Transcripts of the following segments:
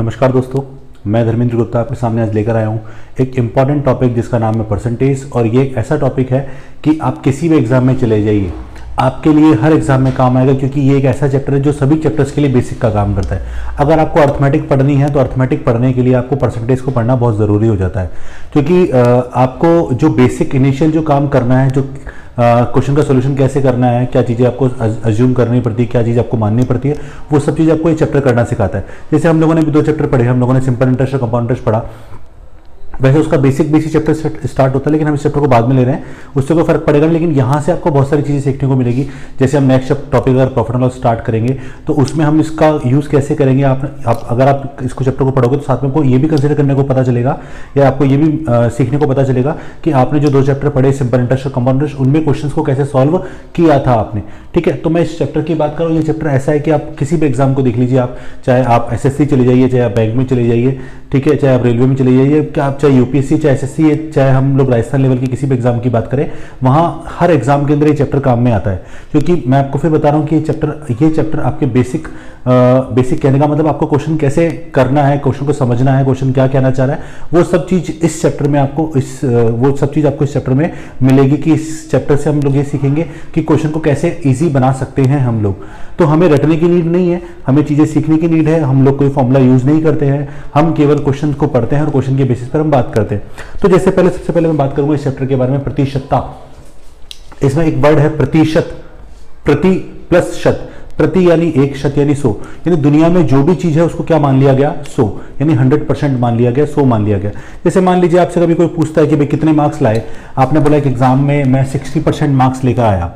नमस्कार दोस्तों, मैं धर्मेंद्र गुप्ता आपके सामने आज लेकर आया हूँ एक इम्पॉर्टेंट टॉपिक जिसका नाम है परसेंटेज। और ये एक ऐसा टॉपिक है कि आप किसी भी एग्जाम में चले जाइए, आपके लिए हर एग्जाम में काम आएगा, क्योंकि ये एक ऐसा चैप्टर है जो सभी चैप्टर्स के लिए बेसिक का काम करता है। अगर आपको अर्थमेटिक पढ़नी है तो अर्थमेटिक पढ़ने के लिए आपको परसेंटेज को पढ़ना बहुत ज़रूरी हो जाता है, क्योंकि आपको जो बेसिक इनिशियल जो काम करना है, जो क्वेश्चन का सोल्यूशन कैसे करना है, क्या चीज़ें आपको अज्यूम करनी पड़ती है, क्या चीज़ आपको माननी पड़ती है, वो सब चीज़ आपको ये चैप्टर करना सिखाता है। जैसे हम लोगों ने भी 2 चैप्टर पढ़े, हम लोगों ने सिंपल इंटरेस्ट और कंपाउंड इंटरेस्ट पढ़ा। वैसे उसका बेसिक चैप्टर स्टार्ट होता है, लेकिन हम इस चैप्टर को बाद में ले रहे हैं, उससे कोई फर्क पड़ेगा। लेकिन यहाँ से आपको बहुत सारी चीज़ें सीखने को मिलेगी। जैसे हम नेक्स्ट टॉपिक अगर प्रॉफिट एंड लॉस स्टार्ट करेंगे तो उसमें हम इसका यूज़ कैसे करेंगे। अगर आप इसको चैप्टर को पढ़ोगे तो साथ में आपको ये भी कंसिडर करने को पता चलेगा, या आपको ये भी सीखने को पता चलेगा कि आपने जो 2 चैप्टर पढ़े, सिंपल इंटरेस्ट और कंपाउंड इंटरेस्ट, उनमें क्वेश्चन को कैसे सॉल्व किया था आपने। ठीक है, तो मैं इस चैप्टर की बात करूँ, ये चैप्टर ऐसा है कि आप किसी भी एग्जाम को देख लीजिए, आप चाहे आप एसएससी चले जाइए, चाहे आप बैंक में चले जाइए, ठीक है, चाहे आप रेलवे में चले जाइए, क्या आप चाहे यूपीएससी, चाहे एसएससी, चाहे हम लोग राजस्थान लेवल के किसी भी एग्जाम की बात करें, वहाँ हर एग्जाम के अंदर ये चैप्टर काम में आता है। क्योंकि मैं आपको फिर बता रहा हूँ कि ये चैप्टर आपके बेसिक कहने का मतलब आपको क्वेश्चन कैसे करना है, क्वेश्चन को समझना है, क्वेश्चन क्या कहना चाह रहा है, वो सब चीज़ इस चैप्टर में आपको वो सब चीज़ आपको इस चैप्टर में मिलेगी। कि इस चैप्टर से हम लोग ये सीखेंगे कि क्वेश्चन को कैसे ईजी बना सकते हैं हम लोग। तो हमें रटने की नीड नहीं है, हमें चीज़ें सीखने की नीड है। हम लोग कोई फॉर्मूला यूज़ नहीं करते हैं, हम केवल क्वेश्चन को पढ़ते हैं और क्वेश्चन के बेसिस पर हम बात करते हैं। तो जैसे सबसे पहले मैं बात करूंगा इस चैप्टर के बारे में, प्रतिशतता। इसमें एक वर्ड है प्रतिशत, प्रति प्लस शत। प्रति यानी 1, शत यानी 100, यानी दुनिया में जो भी चीज है उसको क्या मान लिया गया, 100, यानी 100% मान लिया गया, 100 मान लिया गया। जैसे मान लीजिए आपसे कभी कोई पूछता है कि भाई कितने मार्क्स लाए, आपने बोला कि एग्जाम में मैं 60% मार्क्स लेकर आया,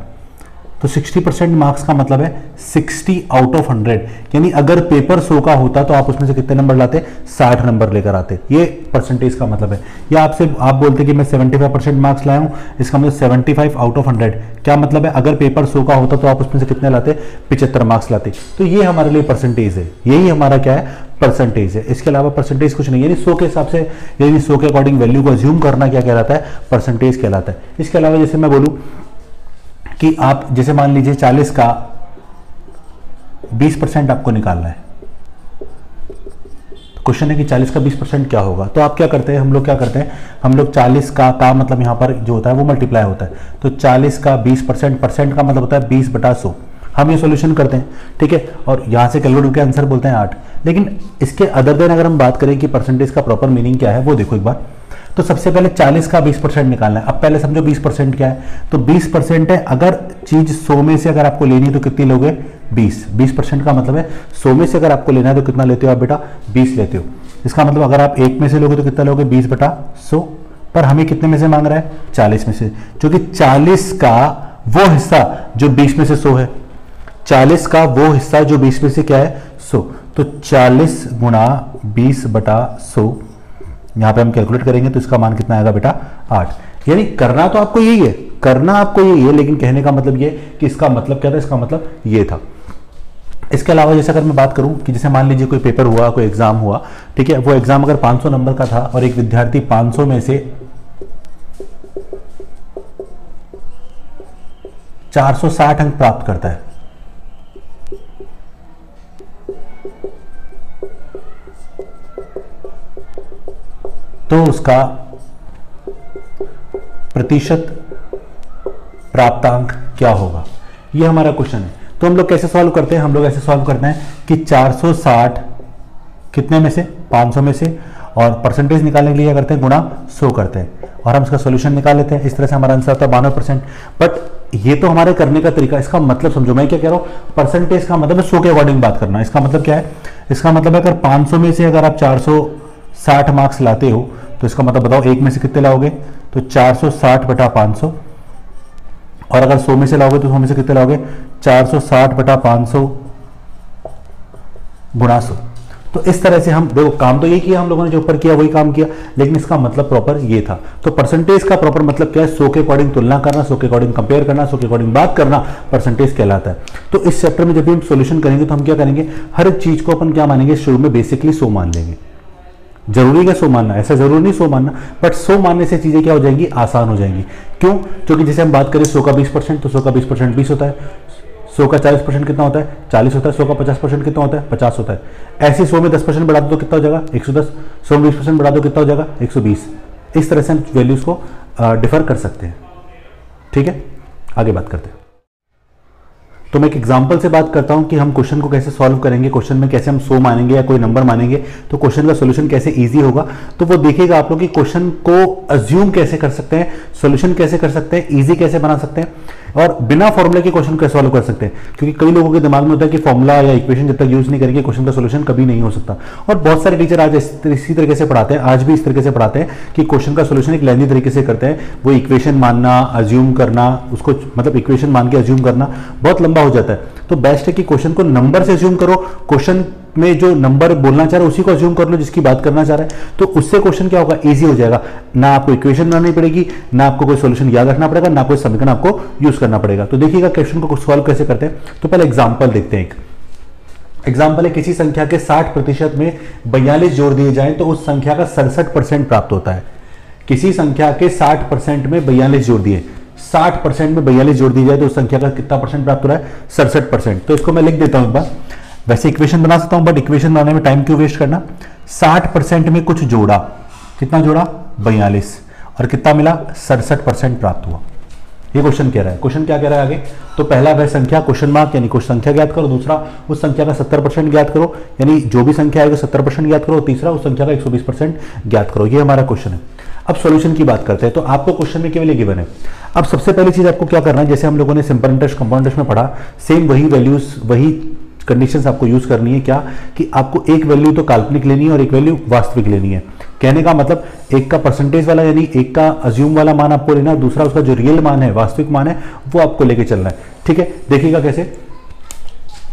तो 60% मार्क्स का मतलब है 60 आउट ऑफ 100, यानी अगर पेपर 100 का होता तो आप उसमें से कितने नंबर लाते, 60 नंबर लेकर आते। ये परसेंटेज का मतलब है। या आप बोलते कि मैं 75% मार्क्स लाया हूं, इसका मतलब 75 आउट ऑफ 100, क्या मतलब है, अगर पेपर 100 का होता तो आप उसमें से कितने लाते, 75 मार्क्स लाते। तो ये हमारे लिए परसेंटेज है, यही हमारा क्या है, परसेंटेज है। इसके अलावा परसेंटेज कुछ नहीं, यानी 100 के हिसाब से, यानी 100 के अकॉर्डिंग वैल्यू को अज्यूम करना क्या कहलाता है, परसेंटेज कहलाता है। इसके अलावा जैसे मैं बोलूं कि आप जैसे मान लीजिए 40 का 20% आपको निकालना है, तो क्वेश्चन है कि 40 का 20% क्या होगा। तो आप क्या करते हैं, हम लोग क्या करते हैं, हम लोग 40 का मतलब यहां पर जो होता है वो मल्टीप्लाई होता है। तो 40 का 20%, परसेंट का मतलब होता है 20/100। हम ये सॉल्यूशन करते हैं, ठीक है, और यहां से कैलकुलेटर के आंसर बोलते हैं 8। लेकिन इसके अदर देन अगर हम बात करें कि परसेंटेज का प्रॉपर मीनिंग क्या है, वो देखो एक बार। तो सबसे पहले 40 का 20% निकालना है। अब पहले समझो 20% क्या है, तो 20% है, अगर चीज 100 में से अगर आपको लेनी है तो कितनी लोगे, 20% का मतलब है 100 में से अगर आपको लेना है तो कितना लेते हो आप बेटा, 20 लेते हो। इसका मतलब अगर आप 1 में से लोगे तो कितना लोगे, 20/100। पर हमें कितने में से मांग रहा है, 40 में से, क्योंकि 40 का वो हिस्सा जो 20 में से 100 है, 40 का वो हिस्सा जो 20 में से क्या है, 100। तो 40 गुणा 20/100, यहां पे हम कैलकुलेट करेंगे तो इसका मान कितना आएगा बेटा, 8। यानी करना तो आपको यही है, करना आपको यही है, लेकिन कहने का मतलब ये कि इसका मतलब क्या था, इसका मतलब ये था। इसके अलावा जैसे अगर मैं बात करूं कि जैसे मान लीजिए कोई पेपर हुआ, कोई एग्जाम हुआ, ठीक है, वो एग्जाम अगर 500 नंबर का था और एक विद्यार्थी 500 में से 460 अंक प्राप्त करता है, तो उसका प्रतिशत प्राप्तांक क्या होगा, ये हमारा क्वेश्चन है। तो हम लोग कैसे सॉल्व करते हैं, हम लोग ऐसे सॉल्व करते हैं कि 460 कितने में से, 500 में से, और परसेंटेज निकालने के लिए क्या करते हैं, गुणा 100 करते हैं, और हम इसका सॉल्यूशन निकाल लेते हैं। इस तरह से हमारा आंसर आता है 92%। बट ये तो हमारे करने का तरीका, इसका मतलब समझो मैं क्या कह रहा हूं, परसेंटेज का मतलब है 100 के अकॉर्डिंग बात करना। इसका मतलब क्या है, इसका मतलब है अगर 500 में से अगर आप 460 मार्क्स लाते हो तो इसका मतलब बताओ 1 में से कितने लाओगे, तो 460/500, और अगर 100 में से लाओगे तो 100 में से कितने लाओगे, 460/500 गुणा 100। तो इस तरह से हम देखो, काम तो ये किया हम लोगों ने, जो ऊपर किया वही काम किया, लेकिन इसका मतलब प्रॉपर ये था। तो परसेंटेज का प्रॉपर मतलब क्या है, 100 के अकॉर्डिंग तुलना करना, 100 के अकॉर्डिंग कंपेयर करना, 100 के अकॉर्डिंग बात करना, परसेंटेज कहलाता है। तो इस चैप्टर में जब भी हम सोल्यूशन करेंगे तो हम क्या करेंगे, हर चीज को अपन क्या मानेंगे, शुरू में बेसिकली 100 मान लेंगे। जरूरी है 100 मानना, ऐसा जरूरी नहीं 100 मानना, बट 100 मानने से चीजें क्या हो जाएंगी, आसान हो जाएंगी। क्यों, क्योंकि जैसे हम बात करें 100 का 20%, तो 100 का 20% 20 होता है, 100 का 40% कितना होता है? 40 होता है। 100 का 50% कितना होता है? 50 होता है। ऐसे 100 में 10% बढ़ा दो तो कितना हो जाएगा? 110। 100 में 20% बढ़ा दो कितना हो जाएगा? 120। इस तरह से हम वैल्यूज को डिफर कर सकते हैं। ठीक है, आगे बात करते हैं। तो मैं एक एग्जांपल से बात करता हूं कि हम क्वेश्चन को कैसे सॉल्व करेंगे, क्वेश्चन में कैसे हम 100 मानेंगे या कोई नंबर मानेंगे, तो क्वेश्चन का सॉल्यूशन कैसे इजी होगा। तो वो देखिएगा आप लोग कि क्वेश्चन को अज्यूम कैसे कर सकते हैं, सॉल्यूशन कैसे कर सकते हैं, इजी कैसे बना सकते हैं और बिना फॉर्मूले के क्वेश्चन कैसे सॉल्व कर सकते हैं। क्योंकि कई लोगों के दिमाग में होता है कि फॉर्मूला या इक्वेशन जब तक यूज नहीं करेंगे क्वेश्चन का सॉल्यूशन कभी नहीं हो सकता। और बहुत सारे टीचर आज इसी तरीके से पढ़ाते हैं, आज भी इस तरीके से पढ़ाते हैं कि क्वेश्चन का सॉल्यूशन एक लेंथी तरीके से करते हैं। वो इक्वेशन मानना, अज्यूम करना, उसको मतलब इक्वेशन मान के अज्यूम करना बहुत लंबा हो जाता है। तो बेस्ट है कि क्वेश्चन को नंबर से अज्यूम करो, क्वेश्चन में जो नंबर बोलना चाह रहे हो उसी को अज्यूम कर लो जिसकी बात करना चाह रहे हैं। तो उससे क्वेश्चन क्या होगा? इजी हो जाएगा। ना आपको इक्वेशन बनानी पड़ेगी, ना आपको कोई सॉल्यूशन याद रखना पड़ेगा, ना कोई समीकरण आपको यूज करना पड़ेगा। तो देखिएगा क्वेश्चन को सॉल्व कैसे करते हैं। तो पहले एग्जांपल देखते हैं। एक एग्जांपल है, किसी संख्या के 60% में 42 जोड़ दिए जाएं तो उस संख्या का 67% प्राप्त होता है। किसी संख्या के 60% में 42 जोड़ दिए, 60% में 42 जोड़ दी जाए तो उस संख्या का कितना परसेंट प्राप्त हो रहा है? 67%। तो इसको मैं लिख देता हूं एक बार। वैसे इक्वेशन बना सकता हूं बट इक्वेशन बनाने में टाइम क्यों वेस्ट करना। 60% में कुछ जोड़ा, कितना जोड़ा? 42, और कितना मिला? 67% प्राप्त हुआ। ये क्वेश्चन कह रहा है। क्वेश्चन क्या कह रहा है आगे? तो पहला वह संख्या क्वेश्चन मार्क यानी कुछ संख्या ज्ञात करो, दूसरा उस संख्या का 70% ज्ञात करो यानी जो भी संख्या आएगी 70% ज्ञात करो, तीसरा उस संख्या का 120% ज्ञात करो। ये हमारा क्वेश्चन है। अब सॉल्यूशन की बात करते हैं। तो आपको क्वेश्चन में केवल ये गिवन है। अब सबसे पहली चीज आपको क्या करना है, जैसे हम लोगों ने सिंपल इंटरेस्ट, कंपाउंड इंटरेस्ट में पढ़ा, सेम वही वैल्यूज, वही कंडीशंस आपको यूज करनी है। क्या कि आपको एक वैल्यू तो काल्पनिक लेनी है और एक वैल्यू वास्तविक लेनी है। कहने का मतलब एक का परसेंटेज वाला यानी एक का अज्यूम वाला मान आपको लेना है, दूसरा उसका जो रियल मान है, वास्तविक मान है, वो आपको लेके चलना है। ठीक है, देखिएगा कैसे।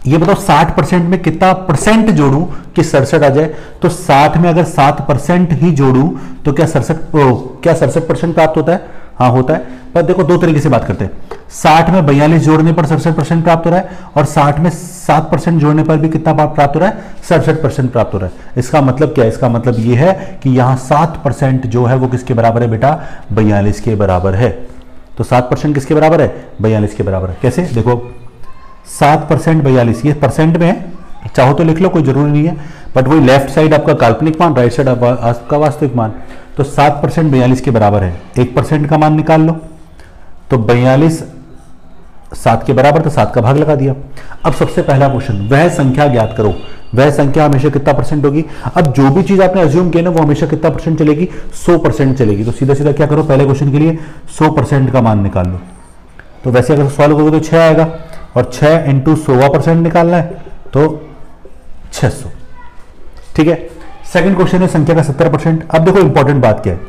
ये बताओ 60% में कितना परसेंट जोड़ूं कि 67 आ जाए। तो 60 में अगर 7% ही जोड़ूं तो क्या 67% प्राप्त होता है? हाँ होता है। पर देखो दो तरीके से बात करते हैं। 60 में 42 जोड़ने पर 67% प्राप्त हो रहा है और 60 में 7% जोड़ने पर भी कितना प्राप्त हो रहा है? 67% प्राप्त हो रहा है। इसका मतलब क्या है? इसका मतलब ये है कि यहां 7% जो है वो किसके बराबर है बेटा? 42 के बराबर है। तो 7% किसके बराबर है? 42 के बराबर है। कैसे? देखो 7% 42, ये परसेंट में है, चाहो तो लिख लो, कोई जरूरी नहीं है, बट वही लेफ्ट साइड आपका काल्पनिक मान, राइट साइड आपका वास्तविक मान। तो 7% 42 के बराबर है। 1% का मान निकाल लो, तो 42 7 के बराबर, तो 7 का भाग लगा दिया। अब सबसे पहला क्वेश्चन, वह संख्या ज्ञात करो। वह संख्या हमेशा कितना परसेंट होगी? अब जो भी चीज आपने अज्यूम किया ना वो हमेशा कितना परसेंट चलेगी? 100% चलेगी। तो सीधा सीधा क्या करो, पहले क्वेश्चन के लिए 100% का मान निकाल लो। तो वैसे अगर सॉल्व करोगे तो 6 आएगा और 6 इंटू 100% निकालना है तो 600। ठीक है। सेकंड क्वेश्चन है संख्या का 70%। अब देखो इंपॉर्टेंट बात क्या है,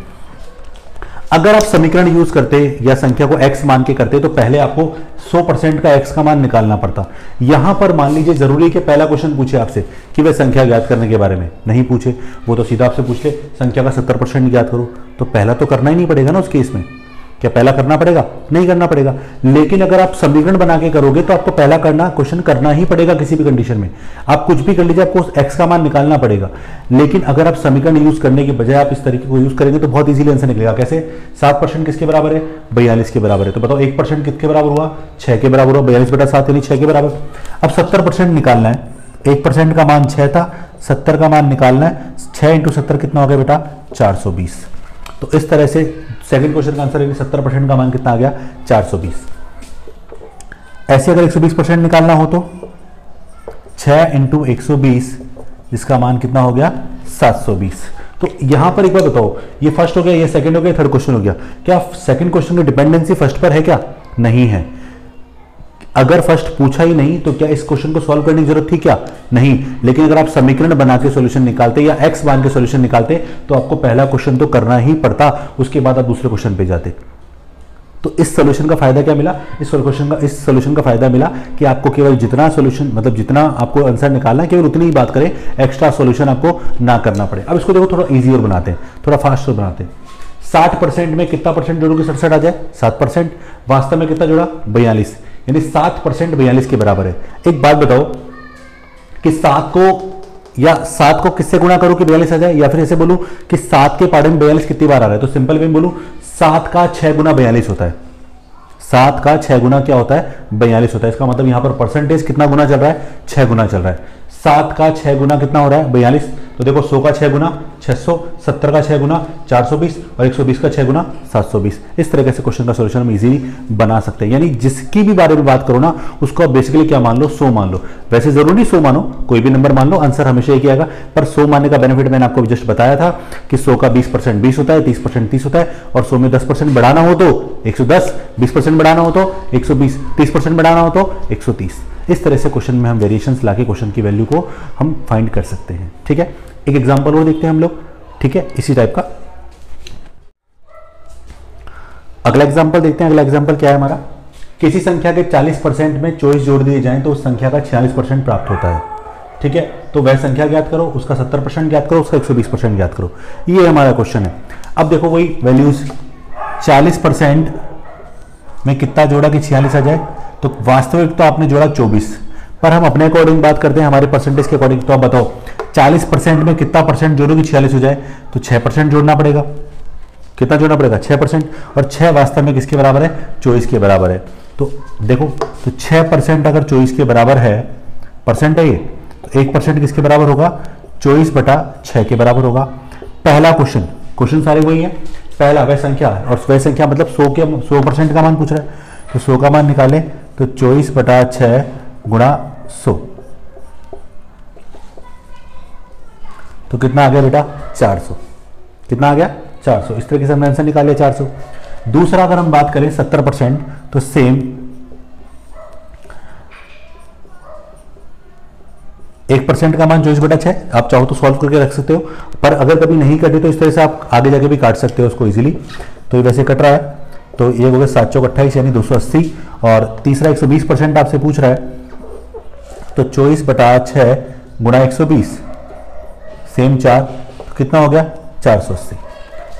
अगर आप समीकरण यूज करते या संख्या को x मान के करते तो पहले आपको 100% का x का मान निकालना पड़ता। यहां पर मान लीजिए जरूरी है कि पहला क्वेश्चन पूछे आपसे कि वह संख्या ज्ञात करने के बारे में, नहीं पूछे, वो तो सीधा आपसे पूछ ले संख्या का 70% ज्ञात करो। तो पहला तो करना ही नहीं पड़ेगा ना उस केस में। क्या पहला करना पड़ेगा? नहीं करना पड़ेगा। लेकिन अगर आप समीकरण बना के करोगे तो आपको पहला क्वेश्चन करना ही पड़ेगा किसी भी कंडीशन में। आप कुछ भी कर लीजिए, आपको x का मान निकालना पड़ेगा। लेकिन अगर आप समीकरण यूज करने के बजाय आप इस तरीके को यूज करेंगे तो बहुत इजीली आंसर निकलेगा। कैसे? 7% किसके बराबर है? 42 के बराबर है। तो बताओ 1% किसके बराबर हुआ? 6 के बराबर हुआ। 42 बटा 7 यानी 6 के बराबर। अब 70% निकालना है। 1% का मान 6 था, 70 का मान निकालना है। 6 इंटू 70 कितना हो गया बेटा? 420। तो इस तरह से सेकंड क्वेश्चन का आंसर है 70% का मान कितना आ गया? 420। ऐसे अगर 120% निकालना हो तो 6 इंटू 120 जिसका मान कितना हो गया? 720। तो यहां पर एक बार बताओ, ये फर्स्ट हो गया, ये सेकंड हो गया, थर्ड क्वेश्चन हो गया। क्या सेकंड क्वेश्चन की डिपेंडेंसी फर्स्ट पर है क्या? नहीं है। अगर फर्स्ट पूछा ही नहीं तो क्या इस क्वेश्चन को सॉल्व करने की जरूरत थी क्या? नहीं। लेकिन अगर आप समीकरण बना के सॉल्यूशन निकालते या x मान के सॉल्यूशन निकालते तो आपको पहला क्वेश्चन तो करना ही पड़ता, उसके बाद आप दूसरे क्वेश्चन पे जाते। तो इस सॉल्यूशन का फायदा क्या मिला? इस सॉल्यूशन का फायदा मिला कि आपको केवल जितना सॉल्यूशन मतलब जितना आपको आंसर निकालना है केवल उतनी ही बात करें, एक्स्ट्रा सॉल्यूशन आपको ना करना पड़े। अब इसको देखो थोड़ा इजी और बनाते हैं, थोड़ा फास्ट बनाते हैं। 60% में कितना परसेंट जोड़ोगे 67 आ जाए? 7%। वास्तव में कितना जोड़ा? 42, यानी 7% 42 के बराबर है। एक बात बताओ कि 7 को किससे गुणा करो कि 42 आ जाए, या फिर ऐसे बोलूं कि 7 के पाड़े में 42 कितनी बार आ रहा है? तो सिंपल वे बोलूं 7 का 6 गुना 42 होता है। 7 का 6 गुना क्या होता है? 42 होता है। इसका मतलब यहाँ पर परसेंटेज कितना गुना चल रहा है? 6 गुना चल रहा है। 7 का 6 गुना कितना हो रहा है? 42। तो देखो 100 का 6 गुना 600, 70 का 6 गुना 420 और 120 का 6 गुना 720। इस तरीके से क्वेश्चन का सोल्यूशन हम इजीली बना सकते हैं। यानी जिसकी भी बारे में बात करो ना, उसको आप बेसिकली क्या मान लो? 100 मान लो। वैसे जरूरी नहीं 100 मानो, कोई भी नंबर मान लो, आंसर हमेशा एक ही आएगा। पर 100 मानने का बेनिफिट मैंने आपको जस्ट बताया था कि 100 का 20% 20 होता है, 30% 30 होता है, और 100 में 10% बढ़ाना हो तो 110, 20% बढ़ाना हो तो 120, 30% बढ़ाना हो तो 130। इस तरह से क्वेश्चन में हम वेरिएशंस लाके क्वेश्चन की वैल्यू को हम फाइंड कर सकते हैं। ठीक है, एक एग्जांपल और देखते हैं हम लोग। ठीक है, इसी टाइप का अगला एग्जांपल देखते हैं। अगला एग्जांपल क्या है हमारा? किसी संख्या के 40% में 24 जोड़ दिए जाएं तो उस संख्या का 46% प्राप्त होता है। ठीक है, तो वह संख्या ज्ञात करो, उसका 70% ज्ञात करो, उसका 120% ज्ञात करो। ये हमारा क्वेश्चन है। अब देखो वही वैल्यूज, 40% में कितना जोड़ा कि 46 आ जाए? तो वास्तविक तो आपने जोड़ा 24, पर हम अपने अकॉर्डिंग बात करते हैं, हमारे परसेंटेज के अकॉर्डिंग। तो आप बताओ 40% में कितना परसेंट जोड़ोगे 46 हो जाए? तो 6% जोड़ना पड़ेगा। कितना जोड़ना पड़ेगा? 6%। और 6 वास्तव में किसके बराबर है? 24 के बराबर है। तो देखो, तो 6% अगर 24 के बराबर है, परसेंट है ये, तो 1% किसके बराबर होगा? 24/6 के बराबर होगा। पहला क्वेश्चन सारे वही है। पहला वह संख्या, और वह संख्या मतलब 100% का मान पूछ रहा है, तो 100 का मान निकाले तो 24/6 गुणा 100, तो कितना आ गया बेटा? 400। कितना आ गया? 400। इस तरीके से हमने आंसर निकाल लिया 400। दूसरा अगर हम बात करें 70%, तो सेम 1% का मान 24/6, आप चाहो तो सॉल्व करके रख सकते हो, पर अगर कभी नहीं कटे तो इस तरह से आप आगे जाके भी काट सकते हो उसको इजीली। तो ये वैसे कट रहा है, तो ये हो गया 7 चौक 28 यानी 280। और तीसरा 120% आपसे पूछ रहा है, तो 24/6 गुणा 120 सेम 4, तो कितना हो गया? 480।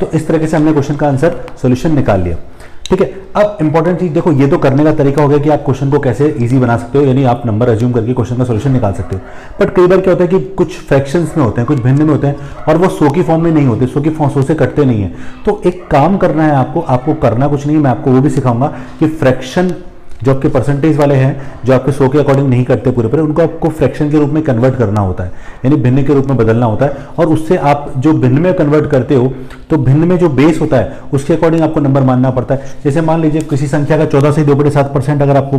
तो इस तरीके से हमने क्वेश्चन का आंसर सॉल्यूशन निकाल लिया। ठीक है, अब इंपॉर्टेंट चीज देखो, ये तो करने का तरीका हो गया कि आप क्वेश्चन को कैसे इजी बना सकते हो, यानी आप नंबर अज्यूम करके क्वेश्चन का सॉल्यूशन निकाल सकते हो। बट कई बार क्या होता है कि कुछ फ्रैक्शंस में होते हैं, कुछ भिन्न में होते हैं, और वो 100 की फॉर्म में नहीं होते, 100 की फॉर्म 100 से कटते नहीं है। तो एक काम करना है आपको करना कुछ नहीं, मैं आपको वो भी सिखाऊंगा कि फ्रैक्शन जो आपके परसेंटेज वाले हैं, जो आपके 100 के अकॉर्डिंग नहीं करते पूरे पूरे, उनको आपको फ्रैक्शन के रूप में कन्वर्ट करना होता है, यानी भिन्न के रूप में बदलना होता है। और उससे आप जो भिन्न में कन्वर्ट करते हो, तो भिन्न में जो बेस होता है उसके अकॉर्डिंग आपको नंबर मानना पड़ता है। जैसे मान लीजिए किसी संख्या का 14 से 2/7% अगर आपको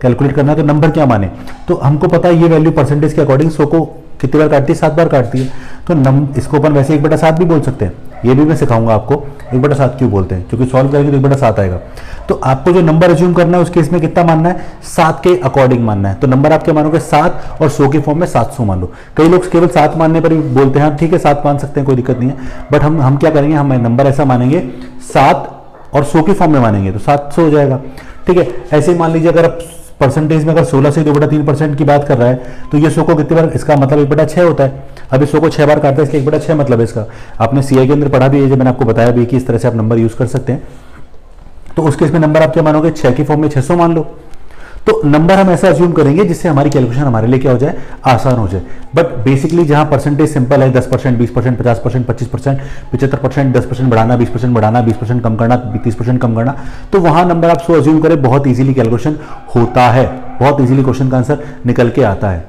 कैलकुलेट करना है, तो नंबर क्या माने? तो हमको पता है ये वैल्यू परसेंटेज के अकॉर्डिंग 100 को कितनी बार काटती है? 7 बार काटती है। तो इसको अपन वैसे 1/7 भी बोल सकते हैं, ये भी मैं सिखाऊंगा आपको 1/7 क्यों बोलते हैं, क्योंकि सॉल्व करेंगे तो 1/7 आएगा। तो आपको जो नंबर अज्यूम करना है उस केस में कितना मानना है? 7 के अकॉर्डिंग मानना है। तो नंबर आप क्या मानोगे? 7, और 100 की फॉर्म में 700 मान लो। कई लोग केवल 7 मानने पर भी बोलते हैं, ठीक है 7 मान सकते हैं, कोई दिक्कत नहीं है। बट हम क्या करेंगे, हम नंबर ऐसा मानेंगे 7 और 100 की फॉर्म में मानेंगे, तो 700 हो जाएगा। ठीक है, ऐसे ही मान लीजिए अगर आप परसेंटेज में अगर 16 से 2/3% की बात कर रहा है, तो ये 100 को कितनी बार, इसका मतलब 1/6 होता है। अभी 100 को 6 बार काटता है, इसका 1/6 मतलब है इसका। आपने सीआई के अंदर पढ़ा भी है, जब मैंने आपको बताया भी कि इस तरह से आप नंबर यूज कर सकते हैं। तो उस केस में नंबर आप क्या मानोगे? 6 की फॉर्म में 600 मान लो। तो नंबर हम ऐसा अज्यूम करेंगे जिससे हमारी कैलकुलेशन हमारे लिए क्या हो जाए? आसान हो जाए। बट बेसिकली जहां परसेंटेज सिंपल है, 10%, 20%, 50%, 25%, 75%, 10% बढ़ाना, 20% बढ़ाना, 20% कम करना, 30% कम करना, तो वहां नंबर आप 100 अज्यूम करें, बहुत इजीली कैलकुलेशन होता है, बहुत इजीली क्वेश्चन का आंसर निकल के आता है।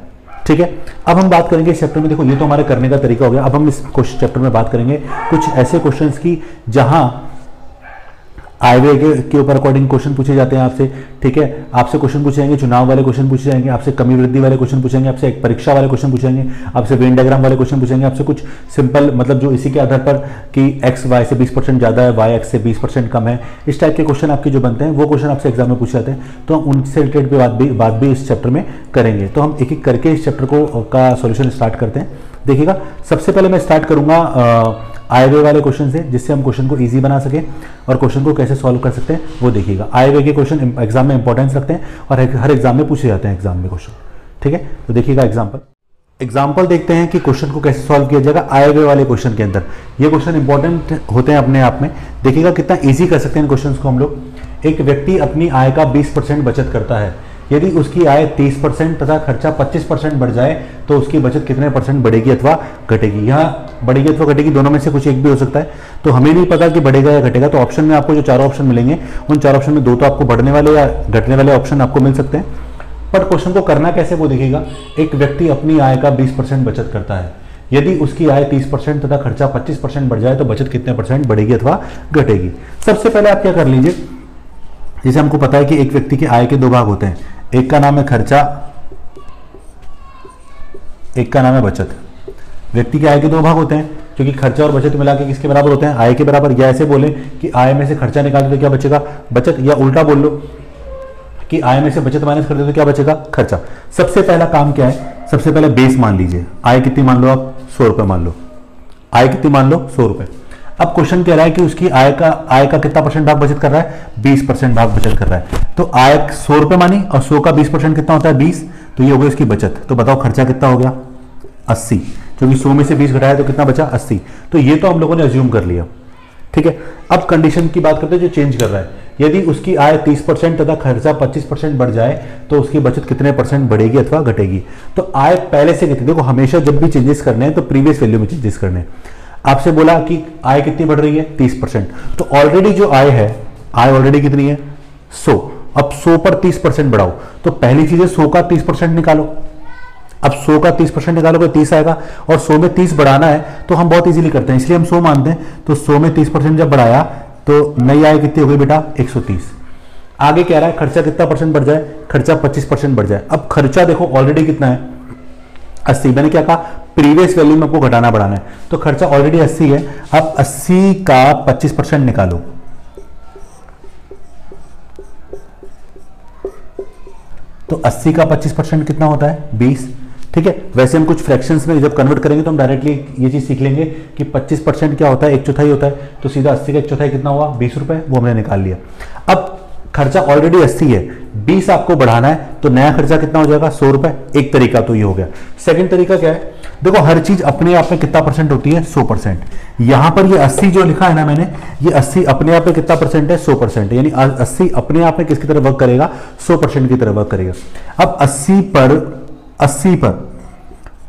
ठीक है, अब हम बात करेंगे इस चैप्टर में, देखो ये तो हमारे करने का तरीका हो गया। अब हम इस चैप्टर में बात करेंगे कुछ ऐसे क्वेश्चंस की जहां आयव्यय के ऊपर अकॉर्डिंग क्वेश्चन पूछे जाते हैं आपसे। ठीक है, आपसे क्वेश्चन पूछे जाएंगे, चुनाव वाले क्वेश्चन पूछे जाएंगे, आपसे कमी वृद्धि वाले क्वेश्चन पूछेंगे, आपसे एक परीक्षा वाले क्वेश्चन पूछेंगे, आपसे वेन डायग्राम वाले क्वेश्चन पूछेंगे, आपसे कुछ सिंपल मतलब जो इसी के आधार पर कि x y से 20% ज़्यादा है, y x से 20% कम है, इस टाइप के क्वेश्चन आपके जो बनते हैं वो क्वेश्चन आपसे एग्जाम में पूछे जाते हैं। तो हम उनसे रिलेटेड बात भी इस चैप्टर में करेंगे। तो हम एक एक करके इस चैप्टर का सोल्यूशन स्टार्ट करते हैं। देखिएगा, सबसे पहले मैं स्टार्ट करूंगा आयव्यय वाले क्वेश्चन से, जिससे हम क्वेश्चन को इजी बना सके और क्वेश्चन को कैसे सॉल्व कर सकते हैं वो देखिएगा। आयव्यय के क्वेश्चन एग्जाम में इंपॉर्टेंस रखते हैं और हर एग्जाम में पूछे जाते हैं एग्जाम में क्वेश्चन। ठीक है, तो देखिएगा एग्जाम्पल देखते हैं कि क्वेश्चन को कैसे सॉल्व किया जाएगा आयव्यय वाले क्वेश्चन के अंदर। ये क्वेश्चन इंपॉर्टेंट होते हैं अपने आप में। देखिएगा कितना ईजी कर सकते हैं इन क्वेश्चन को हम लोग। एक व्यक्ति अपनी आय का 20% बचत करता है, यदि उसकी आय 30% तथा खर्चा 25% बढ़ जाए तो उसकी बचत कितने परसेंट बढ़ेगी अथवा घटेगी। यहाँ बढ़ेगी अथवा घटेगी दोनों में से कुछ एक भी हो सकता है, तो हमें नहीं पता कि बढ़ेगा या घटेगा। तो ऑप्शन में आपको जो चारों ऑप्शन मिलेंगे उन चारों ऑप्शन में दो तो आपको बढ़ने वाले या घटने वाले ऑप्शन आपको मिल सकते हैं। पर क्वेश्चन को करना कैसे वो देखिएगा। एक व्यक्ति अपनी आय का 20% बचत करता है, यदि उसकी आय 30% तथा खर्चा 25% बढ़ जाए तो बचत कितने परसेंट बढ़ेगी अथवा घटेगी। सबसे पहले आप क्या कर लीजिए, जैसे हमको पता है कि एक व्यक्ति के आय के दो भाग होते हैं, एक का नाम है खर्चा, एक का नाम है बचत। व्यक्ति के आय के दो भाग होते हैं क्योंकि खर्चा और बचत मिला के किसके बराबर होते हैं, आय के बराबर। या ऐसे बोले कि आय में से खर्चा निकाल दे तो क्या बचेगा, बचत। या उल्टा बोल लो कि आय में से बचत माइनस कर दे तो क्या बचेगा, खर्चा। सबसे पहला काम क्या है, सबसे पहले बेस मान लीजिए। आय कितनी मान लो आप, 100 रुपए मान लो। आय कितनी मान लो, 100 रुपए। अब क्वेश्चन कह रहा है कि उसकी आय का कितना परसेंट भाग बचत कर रहा है, 20% भाग बचत कर रहा है। तो आय 100 रुपए मानी और 100 का 20% कितना होता है, 20। तो ये हो गई उसकी बचत। तो बताओ खर्चा कितना हो गया, 80, क्योंकि 100 में से 20 घटाया तो कितना बचा, 80। तो ये तो हम लोगों ने अज्यूम कर लिया, ठीक है। अब कंडीशन की बात करते हैं जो चेंज कर रहा है। यदि उसकी आय 30% तथा खर्चा 25% बढ़ जाए तो उसकी बचत कितने परसेंट बढ़ेगी अथवा घटेगी। तो आय पहले से कितनी, देखो हमेशा जब भी चेंजेस करने हैं तो प्रीवियस वैल्यू में चेंजेस करने हैं। आपसे बोला कि आय कितनी बढ़ रही है, 30%। तो ऑलरेडी जो आय है, आय ऑलरेडी कितनी है, 100। अब 100 पर 30% बढ़ाओ, तो पहली चीज है 100 का 30% निकालो। अब 100 का 30% निकालोगे 30 आएगा, और 100 में 30 बढ़ाना है तो हम बहुत इजीली करते हैं, इसलिए हम 100 मानते हैं। तो 100 में 30% जब बढ़ाया तो नई आय कितनी हो गई बेटा, 130। आगे कह रहा है खर्चा कितना परसेंट बढ़ जाए, खर्चा 25% बढ़ जाए। अब खर्चा देखो ऑलरेडी कितना है, 80। मैंने क्या कहा, प्रीवियस वैल्यू में आपको घटाना बढ़ाना है। तो खर्चा ऑलरेडी 80 है, अब 80 का 25% निकालो। तो 80 का 25% कितना होता है, 20, ठीक है। वैसे हम कुछ फ्रैक्शंस में जब कन्वर्ट करेंगे तो हम डायरेक्टली ये चीज सीख लेंगे कि 25% क्या होता है, 1/4 होता है। तो सीधा 80 का 1/4 कितना हुआ, 20 रुपए, वो हमने निकाल लिया। अब खर्चा ऑलरेडी 80 है, 20 आपको बढ़ाना है, तो नया खर्चा कितना हो जाएगा, 100 रुपए। एक तरीका तो ये हो गया। सेकंड तरीका क्या है, देखो हर चीज अपने आप में कितना परसेंट होती है, 100%। यहां पर ये 80 जो लिखा है ना मैंने, ये 80 अपने आप में कितना परसेंट है, 100%। यानी 80 अपने आप में किसकी तरह वर्क करेगा, 100% की तरह वर्क करेगा। अब 80 पर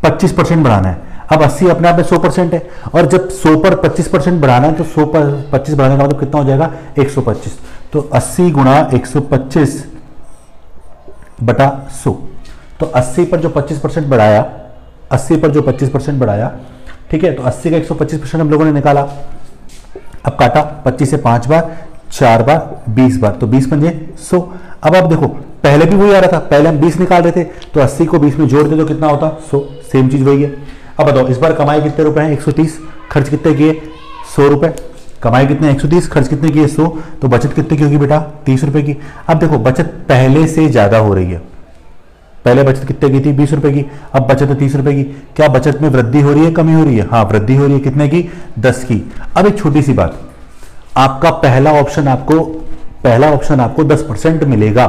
25% बढ़ाना है। अब 80 अपने आप में 100% है, और जब 100 पर 25% बढ़ाना है तो 100 पर 25 बढ़ाने का मतलब कितना हो जाएगा, 125। तो 80 गुणा 125 बटा 100। तो 80 पर जो 25% बढ़ाया, 80 पर जो 25% बढ़ाया, ठीक है। तो 80 का 125% हम लोगों ने निकाला। अब काटा 25 से 5 बार, 4 बार, 20 बार, तो 20 पंजे 100। अब आप देखो पहले भी वही आ रहा था, पहले हम 20 निकाल रहे थे, तो 80 को 20 में जोड़ दे तो कितना होता, 100। सेम चीज वही है। अब बताओ इस बार कमाई कितने रुपए हैं, 130, खर्च कितने किए, 100 रुपए। कमाई कितने, 130, खर्च कितने किए, 100। तो बचत कितने की होगी बेटा, 30 रुपए की। अब देखो बचत पहले से ज्यादा हो रही है, पहले बचत कितने की थी, 20 रुपए की, अब बचत है 30 रुपए की। क्या बचत में वृद्धि हो रही है, कमी हो रही है, हाँ वृद्धि हो रही है। कितने की, 10 की। अब एक छोटी सी बात, आपका पहला ऑप्शन आपको 10% मिलेगा,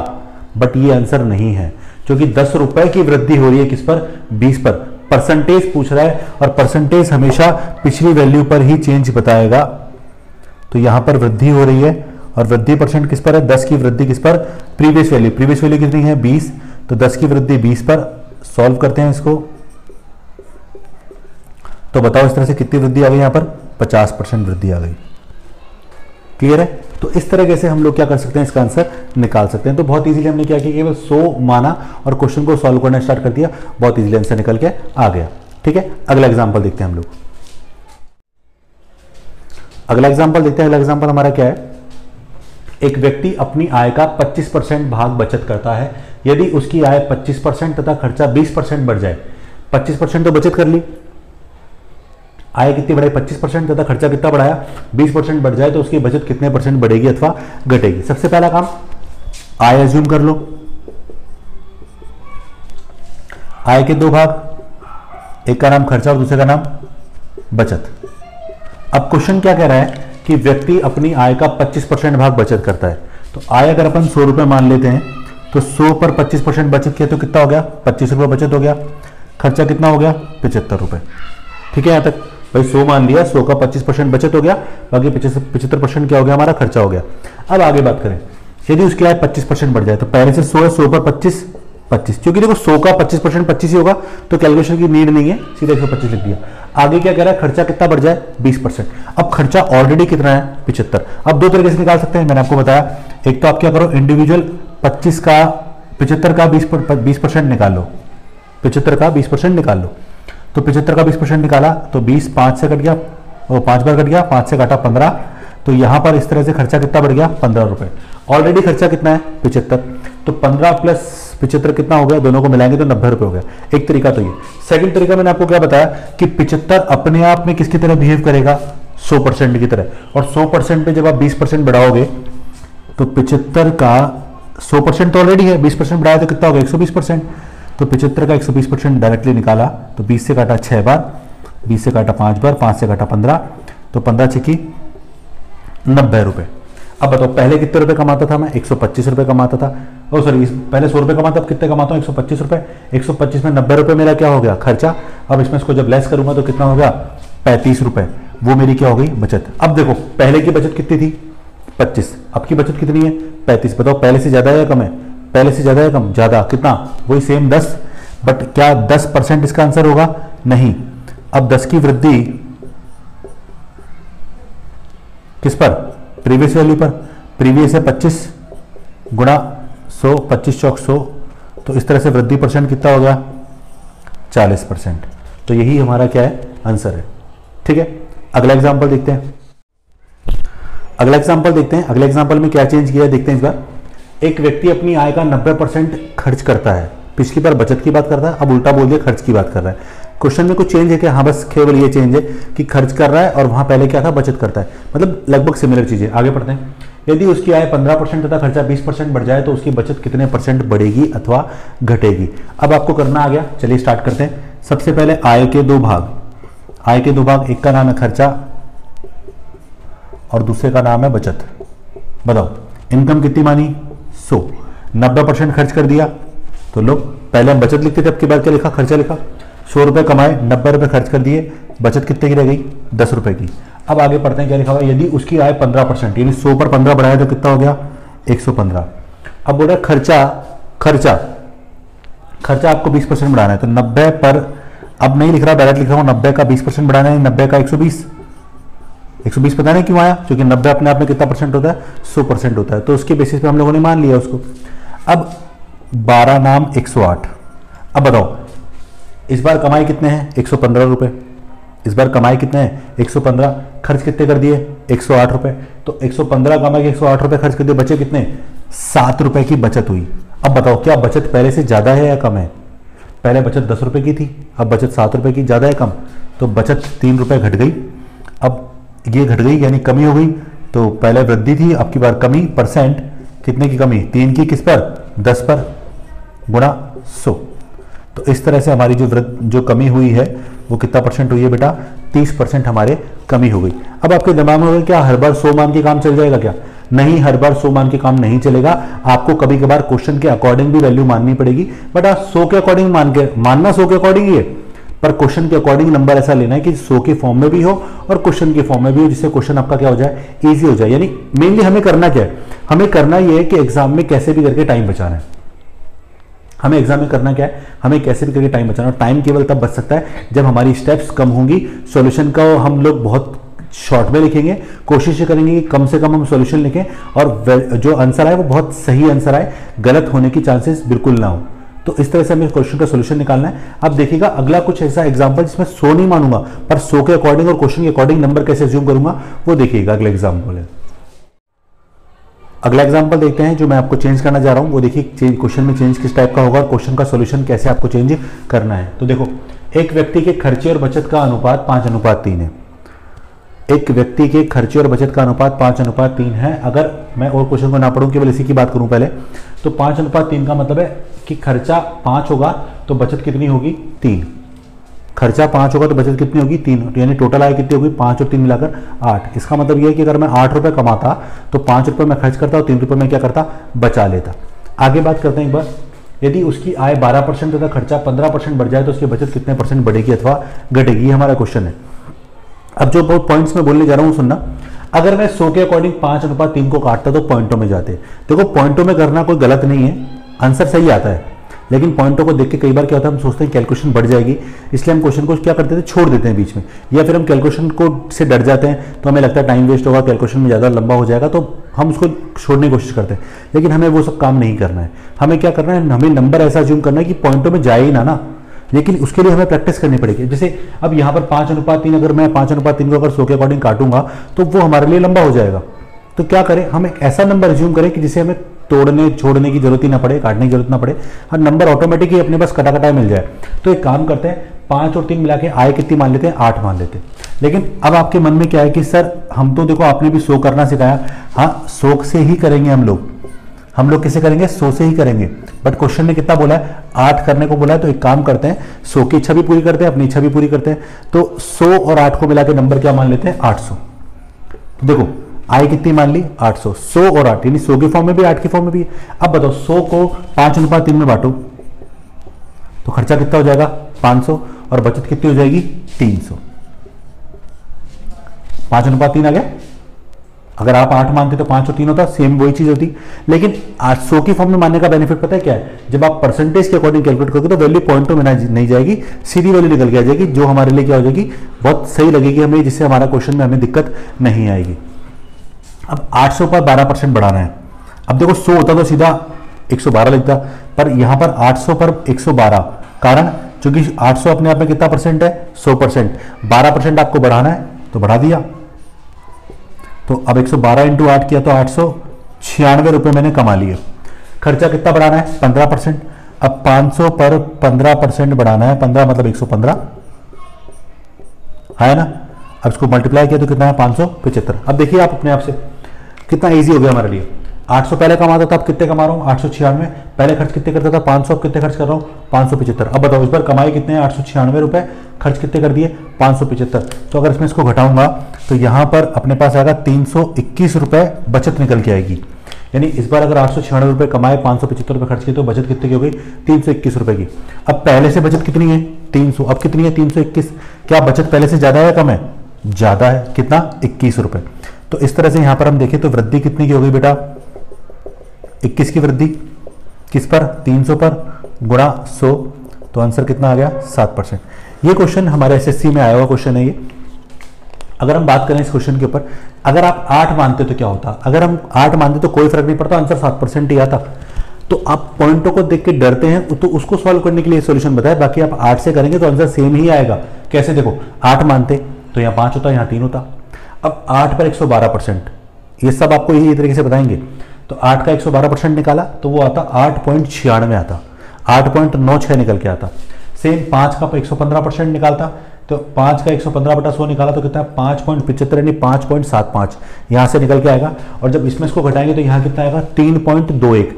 बट ये आंसर नहीं है, क्योंकि 10 रुपए की वृद्धि हो रही है किस पर, 20 पर। परसेंटेज पूछ रहा है, और परसेंटेज हमेशा पिछली वैल्यू पर ही चेंज बताएगा। तो यहां पर वृद्धि हो रही है, और वृद्धि परसेंट किस पर है, 10 की वृद्धि किस पर, प्रीवियस वैल्यू। प्रीवियस वैल्यू कितनी है, 20। तो 10 की वृद्धि 20 पर। सॉल्व करते हैं इसको, तो बताओ इस तरह से कितनी वृद्धि आ गई, यहां पर 50% वृद्धि आ गई। क्लियर है। तो इस तरीके से हम लोग क्या कर सकते हैं, इसका आंसर निकाल सकते हैं। तो बहुत इजीली हमने क्या किया, केवल 100 माना और क्वेश्चन को सॉल्व करना स्टार्ट कर दिया, बहुत इजीली आंसर निकल के आ गया। ठीक है, अगला एग्जांपल देखते हैं हम लोग। अगला एग्जांपल देखते हैं। अगला एग्जांपल हमारा क्या है, एक व्यक्ति अपनी आय का 25% भाग बचत करता है। यदि उसकी आय 25% तथा खर्चा 20% बढ़ जाए, 25% तो बचत कर ली, आय कितनी बढ़ाई, 25% तथा खर्चा कितना बढ़ाया, 20% बढ़ जाए तो उसकी बचत कितने परसेंट बढ़ेगी अथवा घटेगी। सबसे पहला काम, आय अज्यूम कर लो। आय के दो भाग, एक का नाम खर्चा और दूसरे का नाम बचत। अब क्वेश्चन क्या कह रहा है कि व्यक्ति अपनी आय का 25% भाग बचत करता है। तो आय अगर अपन 100 रुपए मान लेते हैं, तो 100 पर 25% बचत किया तो कितना हो गया, 25 रुपए बचत हो गया। खर्चा कितना हो गया, 75 रुपए। ठीक है, यहां तक भाई 100 मान लिया, 100 का 25% बचत हो गया, बाकी 75% क्या हो गया, हमारा खर्चा हो गया। अब आगे बात करें, यदि उसकी आय 25% बढ़ जाए, तो पहले से 100 है, 100 पर 25 25, क्योंकि देखो 100 का 25% 25 ही होगा, तो कैलकुलेशन की नीड नहीं है, सीधा 125 लिख दिया। आगे क्या कह रहा है, खर्चा कितना बढ़ जाए 20%। अब खर्चा ऑलरेडी कितना है 75। अब दो तरीके से निकाल सकते हैं, मैंने आपको बताया। एक तो आप क्या करो, इंडिविजुअल 25 का 75 का 20% निकाल लो, 75 का 20% निकाल लो। तो 75 का 20% निकाला तो 20 5 से कट गया, वो 5 बार कट गया, 5 से काटा 15, तो यहां पर इस तरह से खर्चा कितना बढ़ गया 15 रुपए। ऑलरेडी खर्चा कितना है 75, तो 15 प्लस 75 कितना हो गया, दोनों को मिलाएंगे तो 90 रुपए हो गया। एक तरीका तो ये। सेकंड तरीका मैंने आपको क्या बताया कि 75 अपने आप में किसकी तरह बिहेव करेगा, 100% की तरह। और 100% पे जब आप 20% बढ़ाओगे तो 75 का 100% तो ऑलरेडी है, 20% बढ़ाया तो कितना हो गया 120%। तो 75 का 120% डायरेक्टली निकाला, तो 20 से काटा 6 बार, 20 से काटा 5 बार, 5 से काटा 15, तो 15 छकी 90 रुपए। अब बताओ पहले कितने रुपए कमाता था मैं, 125 रुपए कमाता था। ओ सॉरी, पहले 100 रुपए कमाता, अब कितने कमाता हूँ 125 रुपए। 125 में 90 रुपए मेरा क्या हो गया खर्चा। अब इसमें इसको जब लेस करूंगा तो कितना हो गया 35 रुपए, वो मेरी क्या हो गई बचत। अब देखो पहले की बचत कितनी थी 25, अब की बचत कितनी है 35। बताओ पहले से ज्यादा है या कम है, पहले से ज्यादा है कम, ज्यादा। कितना, वही सेम 10, बट क्या 10% इसका आंसर होगा, नहीं। अब 10 की वृद्धि किस पर, प्रीवियस वैल्यू पर। प्रीवियस है 25 गुणा 100, 25 चौक 100, तो इस तरह से वृद्धि परसेंट कितना हो गया 40%। तो यही हमारा क्या है आंसर है। ठीक है, अगला एग्जांपल देखते हैं। अगला एग्जांपल देखते हैं, अगले एग्जांपल में क्या चेंज किया है देखते हैं इस बार। एक व्यक्ति अपनी आय का 90% खर्च करता है। पिछली बार बचत की बात करता है, अब उल्टा बोल दिया खर्च की बात कर रहा है। क्वेश्चन में कुछ चेंज है कि हाँ, बस केवल ये चेंज है कि खर्च कर रहा है और वहां पहले क्या था बचत करता है, मतलब लगभग सिमिलर चीजें। आगे पढ़ते हैं। यदि उसकी आय 15% तथा खर्चा 20% बढ़ जाए तो उसकी बचत कितने परसेंट बढ़ेगी अथवा घटेगी। अब आपको करना आ गया, चलिए स्टार्ट करते हैं। सबसे पहले आय के दो भाग, आय के दो भाग, एक का नाम है खर्चा और दूसरे का नाम है बचत। बताओ इनकम कितनी मानी 100, 90% खर्च कर दिया, तो लोग पहले हम बचत लिखते थे, अब की बार क्या लिखा खर्चा लिखा। 100 रुपए कमाए, 90 रुपए खर्च कर दिए, बचत कितने की रह गई 10 रुपए की। अब आगे पढ़ते हैं क्या लिखा हुआ, यदि उसकी आय 15%, यानी 100 पर 15 बढ़ाया तो कितना हो गया 115। अब बोल रहा खर्चा, खर्चा खर्चा आपको 20% बढ़ाना है, तो 90 पर, अब नहीं लिख रहा डायरेक्ट लिख रहा हूं, 90 का 20% बढ़ाना है, 90 का 120। 120 पता नहीं क्यों आया, क्योंकि 90 अपने आप में कितना परसेंट होता है 100% होता है, तो उसके बेसिस पे हम लोगों ने मान लिया उसको। अब 12 नाम 108। अब बताओ इस बार कमाई कितने हैं 115 रुपए, इस बार कमाई कितने हैं 115, खर्च कितने कर दिए 108 रुपए, तो 115 कमा के 108 रुपए खर्च कर दिए, बचे कितने 7 रुपए की बचत हुई। अब बताओ क्या बचत पहले से ज्यादा है या कम है, पहले बचत 10 रुपए की थी, अब बचत 7 रुपए की, ज्यादा है कम, तो बचत 3 रुपए घट गई। अब ये घट गई यानी कमी हो गई, तो पहले वृद्धि थी, अब की बार कमी, परसेंट कितने की कमी 3 की, किस पर 10 पर, गुणा 100। तो इस तरह से हमारी जो कमी हुई है वो कितना परसेंट हुई है बेटा 30% हमारे कमी हो गई। अब आपके दिमाग में होगा क्या हर बार 100 मान के काम चल जाएगा क्या, नहीं, हर बार 100 मान के काम नहीं चलेगा, आपको कभी कभार क्वेश्चन के अकॉर्डिंग भी वैल्यू माननी पड़ेगी, बट आप 100 के अकॉर्डिंग मानना 100 के अकॉर्डिंग ही है, पर क्वेश्चन के अकॉर्डिंग नंबर ऐसा लेना है कि 100 के फॉर्म में भी हो और क्वेश्चन के फॉर्म में भी हो, जिससे क्वेश्चन आपका क्या हो जाए इजी हो जाए। यानी मेनली हमें करना क्या है, हमें करना यह है कि एग्जाम में कैसे भी करके टाइम बचाना है। हमें एग्जाम में करना क्या है, हमें कैसे भी करके टाइम बचाना, और टाइम केवल तब बच सकता है जब हमारी स्टेप्स कम होंगी। सॉल्यूशन का हम लोग बहुत शॉर्ट में लिखेंगे, कोशिश करेंगे कि कम से कम हम सॉल्यूशन लिखें और जो आंसर आए वो बहुत सही आंसर आए, गलत होने की चांसेस बिल्कुल ना हो। तो इस तरह से हमें क्वेश्चन का सॉल्यूशन निकालना है। अब देखिएगा अगला कुछ ऐसा एग्जांपल जिसमें 100 नहीं मानूंगा, पर 100 के अकॉर्डिंग और क्वेश्चन के अकॉर्डिंग नंबर कैसे अज्यूम करूंगा वो देखिएगा अगला एग्जाम्पल है। अगला एग्जांपल देखते हैं जो मैं आपको चेंज करना जा रहा हूं, वो देखिए क्वेश्चन में चेंज किस टाइप का होगा और क्वेश्चन का सॉल्यूशन कैसे आपको चेंज करना है। तो देखो एक व्यक्ति के खर्चे और बचत का अनुपात 5:3 है। एक व्यक्ति के खर्चे और बचत का अनुपात 5:3 है। अगर मैं और क्वेश्चन को ना पढ़ूं, केवल इसी की बात करूं पहले, तो 5:3 का मतलब है कि खर्चा 5 होगा तो बचत कितनी होगी 3। खर्चा 5 होगा तो बचत कितनी होगी 3, यानी टोटल आय कितनी होगी 5 और 3 मिलाकर 8। इसका मतलब यह है कि अगर मैं 8 रुपए कमाता तो 5 रुपए मैं खर्च करता और 3 रुपए मैं क्या करता बचा लेता। आगे बात करते हैं एक बार, यदि उसकी आय 12% तथा खर्चा 15% बढ़ जाए तो उसकी बचत कितने परसेंट बढ़ेगी अथवा घटेगी, हमारा क्वेश्चन है। अब जो पॉइंट्स मैं बोलने जा रहा हूं सुनना। अगर मैं 100 के अकॉर्डिंग 5:3 को काटता तो पॉइंटों में जाते। देखो पॉइंटों में करना कोई गलत नहीं है, आंसर सही आता है, लेकिन पॉइंटों को देख के कई बार क्या होता है, हम सोचते हैं कैलकुलेशन बढ़ जाएगी, इसलिए हम क्वेश्चन को क्या करते थे, छोड़ देते हैं बीच में, या फिर हम कैलकुलेशन को से डर जाते हैं, तो हमें लगता है टाइम वेस्ट होगा, कैलकुलेशन में ज़्यादा लंबा हो जाएगा, तो हम उसको छोड़ने की कोशिश करते हैं। लेकिन हमें वो सब काम नहीं करना है, हमें क्या करना है, हमें नंबर ऐसा अज्यूम करना है कि पॉइंटों में जाए ही ना, लेकिन उसके लिए हमें प्रैक्टिस करनी पड़ेगी। जैसे अब यहाँ पर 5:3, अगर मैं 5:3 को अगर 100 के अकॉर्डिंग काटूंगा तो वो हमारे लिए लंबा हो जाएगा। तो क्या करें, हम एक ऐसा नंबर अज्यूम करें कि जिसे हमें तोड़ने छोड़ने की जरूरत ही ना पड़े, काटने की जरूरत ना पड़े, और नंबर ऑटोमेटिक ही अपने पास कटा कटा मिल जाए। तो एक काम करते हैं, 5 और 3 मिला के आय कितनी मान लेते हैं, 8 मान लेते हैं। लेकिन अब आपके मन में क्या है कि सर हम तो देखो आपने भी 100 करना सिखाया, हाँ 100 से ही करेंगे हम लोग किसे करेंगे, 100 से ही करेंगे, बट क्वेश्चन ने कितना बोला है, 8 करने को बोला है। तो एक काम करते हैं, 100 की इच्छा भी पूरी करते हैं, अपनी इच्छा भी पूरी करते हैं। तो 100 और 8 को मिला के नंबर क्या मान लेते हैं, 800। तो देखो आय कितनी मान ली, 800, 100 और 8, यानी 100 के फॉर्म में भी 8 के फॉर्म में भी। अब बताओ 100 को 5:3 में बांटो तो खर्चा कितना हो जाएगा, 500, और बचत कितनी हो जाएगी, 300। 5:3 आ गया। अगर आप 8 मानते तो 5 और 3 होता, सेम वही चीज होती। लेकिन 100 की फॉर्म में मानने का बेनिफिट पता है क्या है, जब आप परसेंटेज के अकॉर्डिंग कैलकुलेट करोगे तो वैल्यू पॉइंटों में नहीं जाएगी, सीधी वैल्यू निकल के आ जाएगी, जो हमारे लिए क्या हो जाएगी, बहुत सही लगेगी हमें, जिससे हमारा क्वेश्चन में हमें दिक्कत नहीं आएगी। अब 800 पर 12% बढ़ाना है। अब देखो 100 होता तो सीधा 112 लिखता, पर यहां पर 800 पर 112, कारण चूंकि 800 अपने आप में कितना परसेंट है, 100%, 12% आपको बढ़ाना है तो बढ़ा दिया। तो अब 112 इंटू 8 किया तो 896 रुपए मैंने कमा लिए। खर्चा कितना बढ़ाना है, 15%। अब 500 पर 15% बढ़ाना है, 15 मतलब 115 है ना। अब इसको मल्टीप्लाई किया तो कितना है, 575। अब देखिए आप अपने आप से कितना इजी हो गया हमारे लिए। 800 पहले कमाता था, अब कितने कमा रहा हूँ, 896। पहले खर्च कितने करता था, 500, अब कितने खर्च कर रहा हूँ, 575। अब बताओ इस बार कमाई कितने हैं, 896 रुपए, खर्च कितने कर दिए, 575। तो अगर इसमें इसको घटाऊंगा तो यहाँ पर अपने पास आएगा 321 रुपए बचत निकल के आएगी। यानी इस बार अगर 896 रुपए कमाए, 575 रुपए खर्च किए, तो बचत कितने की हो गई, 321 रुपए की। अब पहले से बचत कितनी है, 300, अब कितनी है, 321। क्या बचत पहले से ज्यादा है या कम है, ज्यादा है, कितना, 21 रुपए। तो इस तरह से यहां पर हम देखें तो वृद्धि कितनी की हो गई बेटा, 21 की वृद्धि, किस पर, 300 पर, गुणा 100, तो आंसर कितना आ गया, 7%। ये क्वेश्चन हमारे एसएससी में आया हुआ क्वेश्चन है ये। अगर हम बात करें इस क्वेश्चन के ऊपर, अगर आप 8 मानते तो क्या होता, अगर हम 8 मानते तो कोई फर्क नहीं पड़ता, आंसर 7% ही आता। तो आप पॉइंटों को देख के डरते हैं, तो उसको सॉल्व करने के लिए सॉल्यूशन बताया, बाकी आप 8 से करेंगे तो आंसर सेम ही आएगा। कैसे, देखो 8 मानते तो यहाँ 5 होता, यहाँ 3 होता। अब 8 पर 112%, ये सब आपको यही तरीके से बताएंगे। तो 8 का 112% निकाला तो वो आता 8.96 आता, 8.96 निकल के आता। सेम 5 का 115% निकालता तो 5 का 115/100 निकाला तो कितना है, 5.75 यानी 5.75 यहाँ से निकल के आएगा। और जब इसमें इसको घटाएंगे तो यहाँ कितना आएगा, 3.21,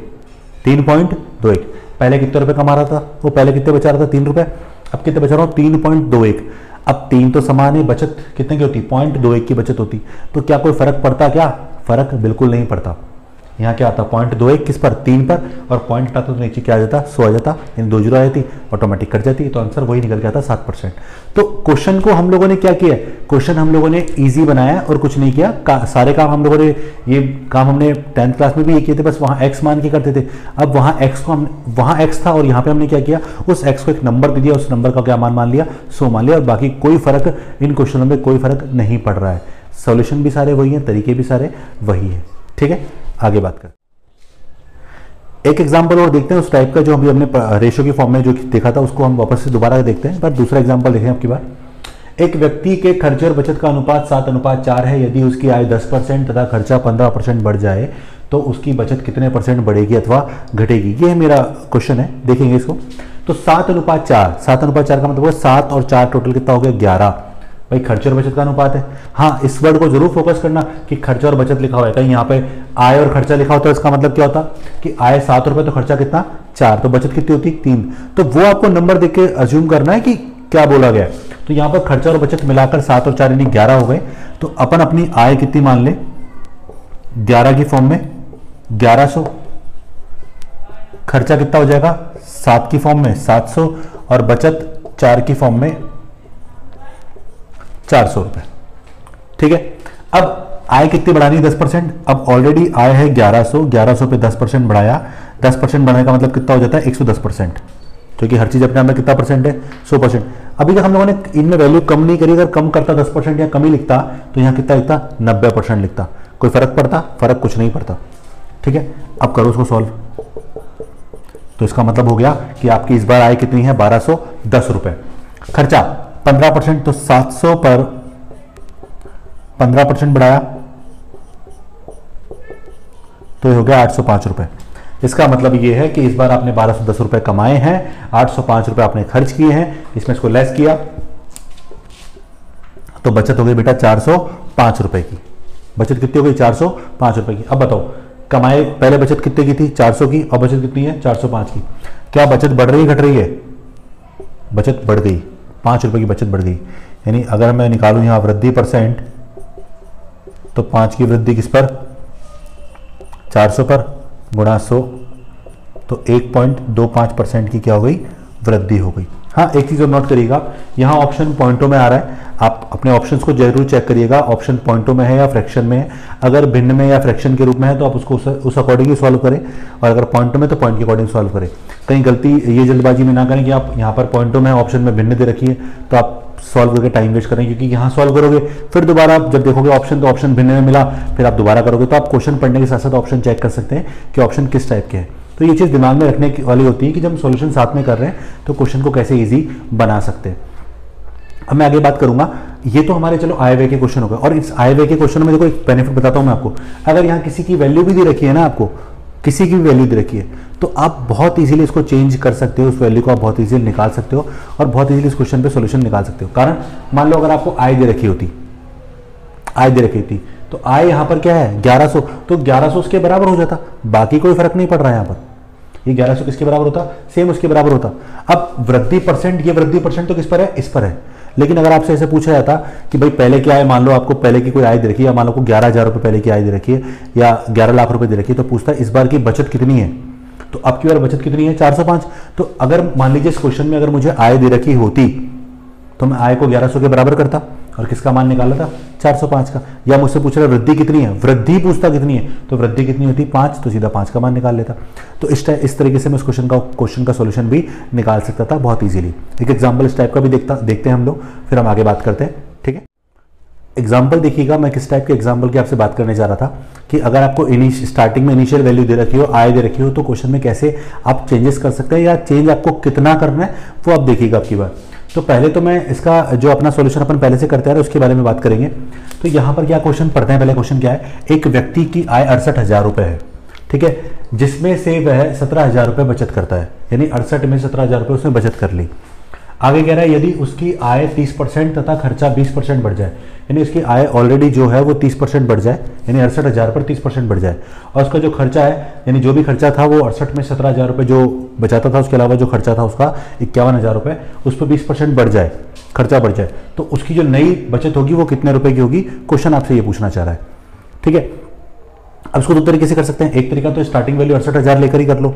3.21। पहले कितने रुपए कमा रहा था, वो पहले कितने बचा रहा था, 3 रुपए, अब कितने बचा रहा हूँ, 3.21। अब 3 तो समान है, बचत कितने की होती, 0.21 की बचत होती। तो क्या कोई फर्क पड़ता, क्या फर्क बिल्कुल नहीं पड़ता। यहाँ क्या आता, 0.21 किस पर, 3 पर, और पॉइंट आता तो नीचे क्या आ जाता, 100 आ जाता, यानी 2 जीरो आ जाती, ऑटोमेटिक कट जाती, तो आंसर वही निकल के आता 7%। तो क्वेश्चन को हम लोगों ने क्या किया, क्वेश्चन हम लोगों ने इजी बनाया और कुछ नहीं किया। सारे काम हम लोगों ने, ये काम हमने 10th क्लास में भी ये किए थे, बस वहाँ x मान के करते थे। अब वहाँ x को हम, वहाँ x था और यहाँ पे हमने क्या किया, उस x को एक नंबर दे दिया, उस नंबर का क्या मान लिया, 100 मान लिया, और बाकी कोई फर्क इन क्वेश्चनों में कोई फर्क नहीं पड़ रहा है। सॉल्यूशन भी सारे वही हैं, तरीके भी सारे वही है। ठीक है, आगे बात कर, एक एग्जांपल और देखते हैं उस टाइप का जो अभी हमने रेशो की फॉर्म में जो देखा था, उसको हम वापस से दोबारा देखते हैं। पर दूसरा एग्जांपल देखें अब की बार। एक व्यक्ति के खर्चे और बचत का अनुपात 7:4 है। यदि उसकी आय 10% तथा खर्चा 15% बढ़ जाए तो उसकी बचत कितने परसेंट बढ़ेगी अथवा घटेगी। ये मेरा क्वेश्चन है, देखेंगे इसको। तो 7:4, 7:4 का मतलब 7 और 4 टोटल कितना हो गया, 11। भाई खर्चे और बचत का अनुपात है। हाँ, इस वर्ड को जरूर फोकस करना कि खर्चा और बचत लिखा हुआ है, कहीं यहाँ पे आय और खर्चा लिखा होता है, इसका मतलब क्या होता कि आय 7 रुपए तो खर्चा कितना 4, तो बचत कितनी होती 3। तो वो आपको नंबर देख के अज्यूम करना है कि क्या बोला गया। तो यहाँ पर खर्चा और बचत मिलाकर 7 और 4 यानी 11 हो गए। तो अपन अपनी आय कितनी मान ले, 11 की फॉर्म में 1100, खर्चा कितना हो जाएगा 7 की फॉर्म में 700, और बचत 4 की फॉर्म में 400 रुपए। ठीक है, अब आय कितनी बढ़ानी है 10%। अब ऑलरेडी आय है 1100, 1100 पे 10% बढ़ाया, 10% बढ़ाने का मतलब कितना हो जाता है 110%, क्योंकि हर चीज अपने आप में कितना परसेंट है 100%। अभी तक हम लोगों ने इनमें वैल्यू कम नहीं करी, अगर कम करता 10% या कम ही लिखता तो यहाँ कितना लिखता 90% लिखता, कोई फर्क पड़ता? फर्क कुछ नहीं पड़ता। ठीक है, अब करो उसको सॉल्व। तो इसका मतलब हो गया कि आपकी इस बार आय कितनी है 1210 रुपए। खर्चा 15%, तो 700 पर 15% बढ़ाया तो ये हो गया 805 रुपए। इसका मतलब ये है कि इस बार आपने 1210 रुपए कमाए हैं, 805 रुपए आपने खर्च किए हैं, इसमें इसको लेस किया तो बचत हो गई बेटा 405 रुपए की। बचत कितनी हो गई 405 रुपए की। अब बताओ कमाए, पहले बचत कितने की थी 400 की, और बचत कितनी है 405 की। क्या बचत बढ़ रही है घट रही है? बचत बढ़ गई, 5 रुपए की बचत बढ़ गई। यानी अगर मैं निकालूं यहां वृद्धि परसेंट तो 5 की वृद्धि किस पर 400 पर गुणा 100 तो 1.25% की क्या हो गई वृद्धि हो गई। हाँ एक चीज और नोट करिएगा, यहाँ ऑप्शन पॉइंटों में आ रहा है, आप अपने ऑप्शंस को जरूर चेक करिएगा ऑप्शन पॉइंटों में है या फ्रैक्शन में है। अगर भिन्न में या फ्रैक्शन के रूप में है तो आप उसको उस अकॉर्डिंग ही सॉल्व करें, और अगर पॉइंटों में तो पॉइंट के अकॉर्डिंग सॉल्व करें। कहीं गलती ये जल्दबाजी में ना करें कि आप यहाँ पर पॉइंटों में ऑप्शन में भिन्न दे रखिए तो आप सॉल्व करके टाइम वेस्ट करें, क्योंकि यहाँ सॉल्व करोगे फिर दोबारा आप जब देखोगे ऑप्शन तो ऑप्शन भिन्न में मिला, फिर आप दोबारा करोगे। तो आप क्वेश्चन पढ़ने के साथ साथ ऑप्शन चेक कर सकते हैं कि ऑप्शन किस टाइप के हैं। तो ये चीज़ दिमाग में रखने वाली होती है कि जब हम सॉल्यूशन साथ में कर रहे हैं तो क्वेश्चन को कैसे इजी बना सकते हैं। अब मैं आगे बात करूंगा, ये तो हमारे चलो आय व्यय के क्वेश्चन हो गए, और इस आय व्यय के क्वेश्चन में देखो एक बेनिफिट बताता हूं मैं आपको। अगर यहाँ किसी की वैल्यू भी दे रखी है ना, आपको किसी की भी वैल्यू दे रखी है तो आप बहुत इजीली इसको चेंज कर सकते हो, उस वैल्यू को आप बहुत इजीली निकाल सकते हो और बहुत इजीली इस क्वेश्चन पे सॉल्यूशन निकाल सकते हो। कारण मान लो अगर आपको आय दे रखी होती, आय दे रखी थी तो आय यहाँ पर क्या है 1100, तो 1100 उसके बराबर हो जाता, बाकी कोई फर्क नहीं पड़ रहा है यहाँ पर। ये 1100 किसके बराबर होता, सेम उसके बराबर होता। अब वृद्धि परसेंट, ये वृद्धि परसेंट तो किस पर है, इस पर है। लेकिन अगर आपसे ऐसे पूछा जाता कि भाई पहले क्या है, मान लो आपको पहले की कोई आय दे रखी है, या मान लो को 11,000 रुपए पहले की आय दे रखी है या 11 लाख रुपए दे रखी है, तो पूछता है इस बार की बचत कितनी है, तो अब की बार बचत कितनी है 405। तो अगर मान लीजिए इस क्वेश्चन में अगर मुझे आय दे रखी होती तो मैं आय को 1100 के बराबर करता और किसका मान निकाला था 405 का। या मुझसे पूछ रहा है वृद्धि कितनी है, वृद्धि पूछता कितनी है, तो वृद्धि कितनी होती 5, तो सीधा 5 का मान निकाल लेता। तो इस तरीके से मैं उस क्वेश्चन का सॉल्यूशन भी निकाल सकता था बहुत इजीली। एक एग्जांपल इस टाइप का भी देखते हैं हम लोग, फिर हम आगे बात करते हैं। ठीक है, एग्जाम्पल देखिएगा, मैं किस टाइप के एग्जाम्पल की आपसे बात करने जा रहा था कि अगर आपको स्टार्टिंग में इनिशियल वैल्यू दे रखी हो, आय दे रखी हो, तो क्वेश्चन में कैसे आप चेंजेस कर सकते हैं या चेंज आपको कितना करना है वो आप देखिएगा आपकी बात। तो पहले तो मैं इसका जो अपना सॉल्यूशन अपन पहले से करते आ रहे हैं उसके बारे में बात करेंगे। तो यहाँ पर क्या क्वेश्चन पढ़ते हैं, पहले क्वेश्चन क्या है, एक व्यक्ति की आय 68,000 रुपए है, ठीक है, जिसमें से वह 17,000 रुपए बचत करता है, यानी 68 में 17,000 रुपए उसने बचत कर ली। आगे कह रहा है यदि उसकी आय 30% तथा खर्चा 20% बढ़ जाए, यानी उसकी आय ऑलरेडी जो है वो 30% बढ़ जाए, यानी 68,000 पर 30% बढ़ जाए, और उसका जो खर्चा है यानी जो भी खर्चा था वो 68 में 17,000 रुपये जो बचाता था, उसके अलावा जो खर्चा था उसका 51,000 रुपये, उस पर 20% बढ़ जाए, खर्चा बढ़ जाए, तो उसकी जो नई बचत होगी वो कितने रुपए की होगी, क्वेश्चन आपसे ये पूछना चाह रहा है। ठीक है, अब इसको दो तरीके से कर सकते हैं। एक तरीका तो स्टार्टिंग वैल्यू 68,000 लेकर ही कर लो,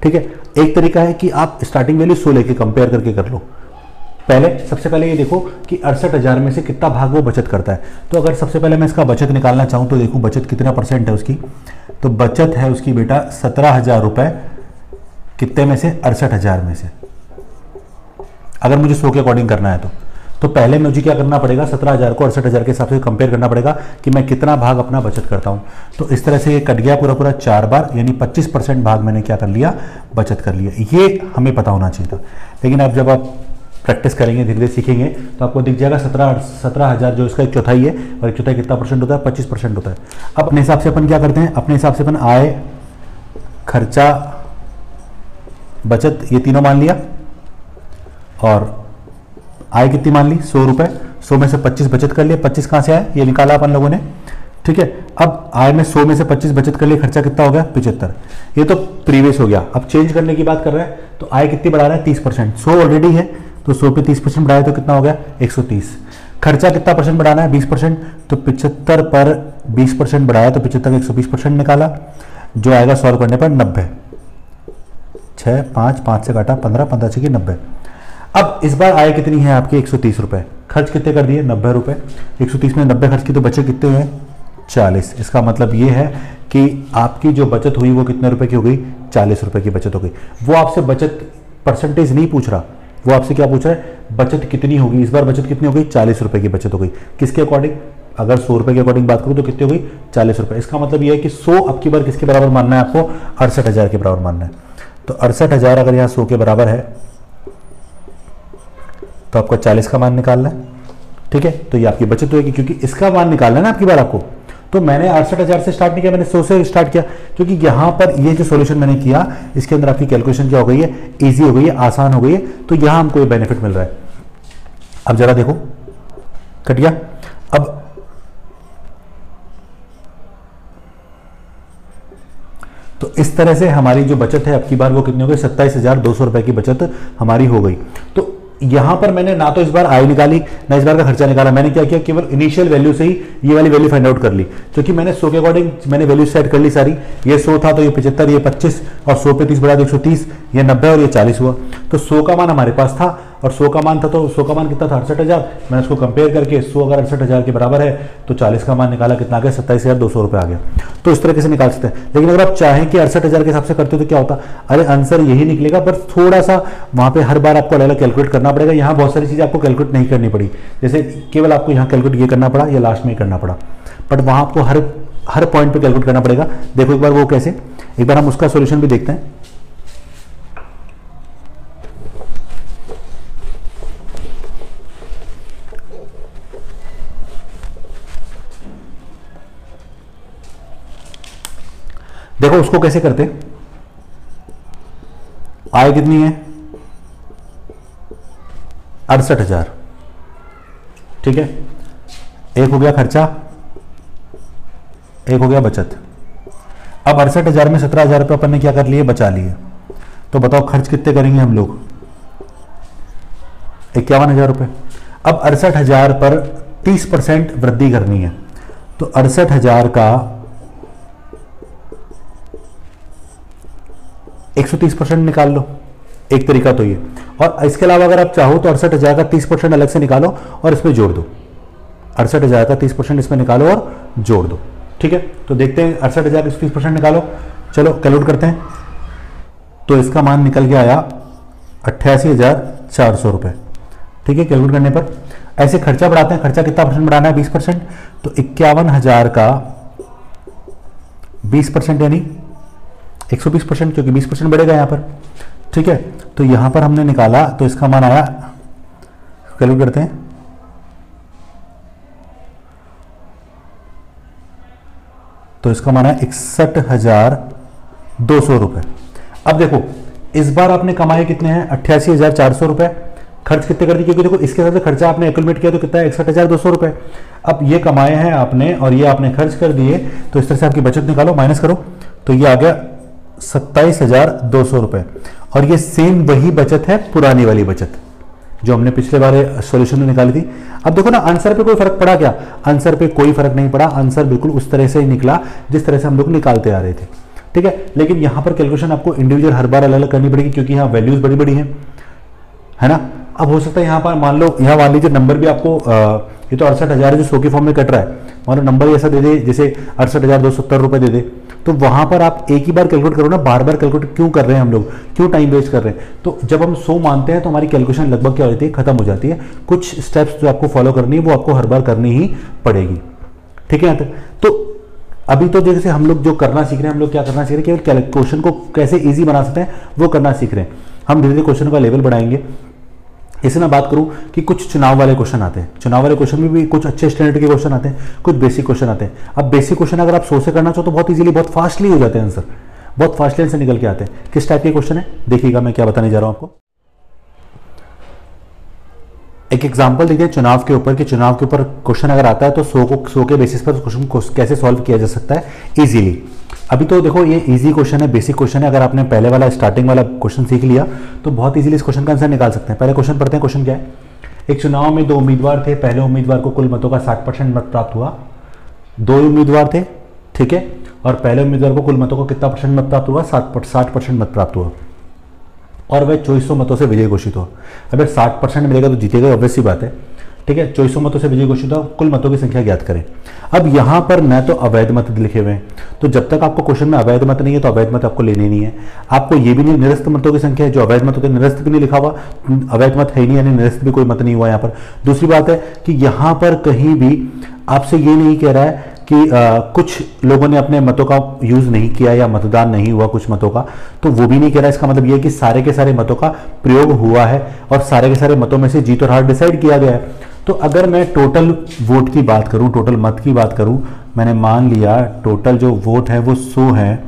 ठीक है। एक तरीका है कि आप स्टार्टिंग वैल्यू 100 लेके कंपेयर करके कर लो। सबसे पहले ये देखो कि 68,000 में से कितना भाग वो बचत करता है। तो अगर सबसे पहले मैं इसका बचत निकालना चाहूँ तो देखो बचत कितना परसेंट है उसकी, तो बचत है उसकी बेटा 17,000 रुपये, कितने में से 68,000 में से। अगर मुझे 100 के अकॉर्डिंग करना है तो पहले मुझे क्या करना पड़ेगा, 17,000 को 68,000 के हिसाब से कंपेयर करना पड़ेगा कि मैं कितना भाग अपना बचत करता हूं। तो इस तरह से ये कट गया पूरा 4 बार, यानी 25% भाग मैंने क्या कर लिया, बचत कर लिया। ये हमें पता होना चाहिए था, लेकिन अब जब आप प्रैक्टिस करेंगे, धीरे धीरे सीखेंगे, तो आपको दिख जाएगा 17,000 जो इसका 1/4 है, और 1/4 कितना परसेंट होता है, 25% होता है। अब अपने हिसाब से अपन क्या करते हैं, अपने हिसाब से अपन आय, खर्चा, बचत, ये तीनों मान लिया, और आय कितनी मान ली 100 रुपए, 100 में से 25 बचत कर लिया। 25 कहां से आया, ये निकाला अपन लोगों ने, ठीक है। अब आय में 100 में से 25 बचत कर लिया, खर्चा कितना हो गया 75। ये तो प्रीवियस हो गया। अब चेंज करने की बात कर रहे हैं, तो आय कितनी बढ़ा रहा है 30%, 100 ऑलरेडी है, तो 100 पे 30% बढ़ाया तो कितना हो गया 130। खर्चा कितना परसेंट बढ़ाना है 20%, तो 75 पर 20% बढ़ाया तो 75 का 120% निकाला, जो आएगा सॉल्व करने पर 90। 6 5 से काटा 15, 15 6 90। अब इस बार आय कितनी है आपकी 130 रुपए, खर्च कितने कर दिए 90 रुपए, 130 में 90 खर्च की तो बचे कितने हुए 40। इसका मतलब ये है कि आपकी जो बचत हुई वो कितने रुपए की हो गई, 40 रुपए की बचत हो गई। वो आपसे बचत परसेंटेज नहीं पूछ रहा, वो आपसे क्या पूछ रहा है, बचत कितनी होगी। इस बार बचत कितनी हो गई, 40 रुपए की बचत हो गई। किसके अकॉर्डिंग, अगर 100 रुपए के अकॉर्डिंग बात करूं तो कितनी हो गई, 40 रुपए। इसका मतलब ये है कि 100 अब की बार किसके बराबर मानना है आपको, 68,000 के बराबर मानना है। तो 68,000 अगर यहाँ 100 के बराबर है तो आपको 40 का मान निकालना है, ठीक है। तो ये आपकी बचत होगी, क्योंकि इसका मान निकालना है ना आपकी बार आपको। तो मैंने 68,000 से स्टार्ट नहीं किया, मैंने 100 से स्टार्ट किया, क्योंकि यहां पर ये जो सॉल्यूशन मैंने किया इसके अंदर आपकी कैलकुलेशन क्या हो गई है, इजी हो गई है, आसान हो गई है। तो यहां हमको ये बेनिफिट मिल रहा है। अब जरा देखो, कट गया। अब तो इस तरह से हमारी जो बचत है अब की बार वो कितनी हो गई, 27,200 रुपए की बचत हमारी हो गई। तो यहां पर मैंने ना तो इस बार आय निकाली ना इस बार का खर्चा निकाला, मैंने क्या किया, केवल इनिशियल वैल्यू से ही ये वाली वैल्यू फाइंड आउट कर ली, क्योंकि मैंने 100 के अकॉर्डिंग मैंने वैल्यू सेट कर ली सारी। ये 100 था तो ये 75, ये 25 और 100 पे 30 बढ़ा तो 130, ये 90 और ये 40 हुआ। तो 100 का मान हमारे पास था और 100 का मान था, तो 100 का मान कितना था, 68,000। मैंने उसको कंपेयर करके 100 अगर 68,000 के बराबर है तो 40 का मान निकाला, कितना आ गया, 27,200 रुपये आ गया। तो इस तरीके से निकाल सकते हैं। लेकिन अगर आप चाहें कि 68,000 के हिसाब से करते हो तो क्या होता, अरे आंसर यही निकलेगा, पर थोड़ा सा वहां पे हर बार आपको अलग अलग कैलकुलेट करना पड़ेगा। यहाँ बहुत सारी चीजें आपको कैलकुलेट नहीं करनी पड़ी, जैसे केवल आपको यहाँ कैलकुलेट ये करना पड़ा या लास्ट में ही करना पड़ा, बट वहां आपको हर पॉइंट पे कैलकुलेट करना पड़ेगा। देखो एक बार वो कैसे, एक बार हम उसका सॉल्यूशन भी देखते हैं। देखो उसको कैसे करते, आय कितनी है, 68,000, ठीक है। एक हो गया खर्चा, एक हो गया बचत। अब 68,000 में 17,000 रुपये अपन ने क्या कर लिए, बचा लिए। तो बताओ खर्च कितने करेंगे हम लोग, 51,000 रुपये। अब 68,000 पर 30% वृद्धि करनी है, तो 68,000 का 130% निकाल लो, एक तरीका तो ये। और इसके अलावा अगर आप चाहो तो 68,000 का 30% अलग से निकालो और इसमें जोड़ दो, 68,000 का 30% इसमें निकालो और जोड़ दो, ठीक है। तो देखते हैं 68,000 का 30% निकालो, चलो कैलकुलेट करते हैं। तो इसका मान निकल के आया 88,400 रुपये, ठीक है। कैलकुलेट करने पर ऐसे खर्चा बढ़ाते हैं, खर्चा कितना परसेंट बढ़ाना है, 20%। तो 51,000 का 20% यानी 120%, क्योंकि 20% बढ़ेगा यहां पर, ठीक है। तो यहां पर हमने निकाला तो इसका मान आया, कैलकुलेट करते हैं, तो इसका मान है 61,200 रुपए। अब देखो इस बार आपने कमाए कितने हैं, 88,400 रुपए। खर्च कितने कर दिए, क्योंकि देखो इसके साथ खर्चा आपने एक्यूमुलेट किया तो कितना है, 61,200 रुपए। अब ये कमाए हैं आपने और ये आपने खर्च कर दिए, तो इस तरह से आपकी बचत निकालो, माइनस करो, तो ये आ गया 27,200 रुपए। और ये सेम वही बचत है, पुरानी वाली बचत जो हमने पिछले बार सॉल्यूशन में निकाली थी। अब देखो ना, आंसर पे कोई फर्क पड़ा क्या, आंसर पे कोई फर्क नहीं पड़ा, आंसर बिल्कुल उस तरह से ही निकला जिस तरह से हम लोग निकालते आ रहे थे, ठीक है। लेकिन यहां पर कैलकुलेशन आपको इंडिविजुअल हर बार अलग अलग करनी पड़ेगी, क्योंकि यहाँ वैल्यूज बड़ी बड़ी हैं, है ना। अब हो सकता है यहाँ पर मान लो, यहाँ मान लीजिए नंबर भी आपको ये तो 68,000 जो 100 के फॉर्म में कट रहा है, मान लो नंबर ऐसा दे दे जैसे 68,270 रुपए दे दे, तो वहां पर आप एक ही बार कैलकुलेट करो ना, बार बार कैलकुलेट क्यों कर रहे हैं हम लोग, क्यों टाइम वेस्ट कर रहे हैं। तो जब हम 100 मानते हैं तो हमारी कैलकुलेशन लगभग क्या हो जाती है, खत्म हो जाती है। कुछ स्टेप्स जो आपको फॉलो करनी है वो आपको हर बार करनी ही पड़ेगी, ठीक है। तो अभी तो जैसे हम लोग जो करना सीख रहे हैं, हम लोग क्या करना सीख रहे हैं, केवल क्वेश्चन को कैसे ईजी बना सकते हैं वो करना सीख रहे हैं। हम धीरे धीरे क्वेश्चन का लेवल बढ़ाएंगे। इससे मैं बात करूं कि कुछ चुनाव वाले क्वेश्चन आते हैं, चुनाव वाले क्वेश्चन में भी कुछ अच्छे स्टैंडर्ड के क्वेश्चन आते हैं, कुछ बेसिक क्वेश्चन आते हैं। अब बेसिक क्वेश्चन अगर आप 100 से करना चाहो तो बहुत इजीली, बहुत फास्टली हो जाते हैं आंसर, बहुत फास्टली आंसर निकल के आते हैं। किस टाइप के क्वेश्चन है देखिएगा, मैं क्या बताने जा रहा हूं आपको। एक एग्जांपल देखिए चुनाव के ऊपर, कि चुनाव के ऊपर क्वेश्चन अगर आता है तो 100 के बेसिस पर क्वेश्चन को कैसे सॉल्व किया जा सकता है इजीली। अभी तो देखो ये इजी क्वेश्चन है, बेसिक क्वेश्चन है। अगर आपने पहले वाला स्टार्टिंग वाला क्वेश्चन सीख लिया तो बहुत इजीली इस क्वेश्चन का आंसर निकाल सकते हैं। पहले क्वेश्चन पढ़ते हैं। क्वेश्चन क्या है, एक चुनाव में 2 उम्मीदवार थे, पहले उम्मीदवार को कुल मतों का 60% मत प्राप्त हुआ। 2 उम्मीदवार थे, ठीक है, और पहले उम्मीदवार को कुल मतों का कितना परसेंट मत प्राप्त हुआ, 60% मत प्राप्त हुआ, और वह 2400 मतों से विजयी घोषित हुआ। अगर 60% मिलेगा तो जीतेगा, ऑब्वियस सी बात है, ठीक है। 2400 मतों से विजयी घोषित हुआ, कुल मतों की संख्या ज्ञात करें। अब यहाँ पर न तो अवैध मत लिखे हुए हैं, तो जब तक आपको क्वेश्चन में अवैध मत नहीं है तो अवैध मत आपको लेने नहीं है। आपको ये भी नहीं, निरस्त मतों की संख्या है, जो अवैध मत होते हैं निरस्त भी नहीं लिखा हुआ, अवैध मत है ही नहीं, यानी निरस्त भी कोई मत नहीं हुआ यहाँ पर। दूसरी बात है कि यहाँ पर कहीं भी आपसे ये नहीं कह रहा है कि कुछ लोगों ने अपने मतों का यूज नहीं किया या मतदान नहीं हुआ कुछ मतों का, तो वो भी नहीं कह रहा। इसका मतलब ये है कि सारे के सारे मतों का प्रयोग हुआ है और सारे के सारे मतों में से जीत और हार डिसाइड किया गया है। तो अगर मैं टोटल वोट की बात करूं, टोटल मत की बात करूं, मैंने मान लिया टोटल जो वोट है वो 100 है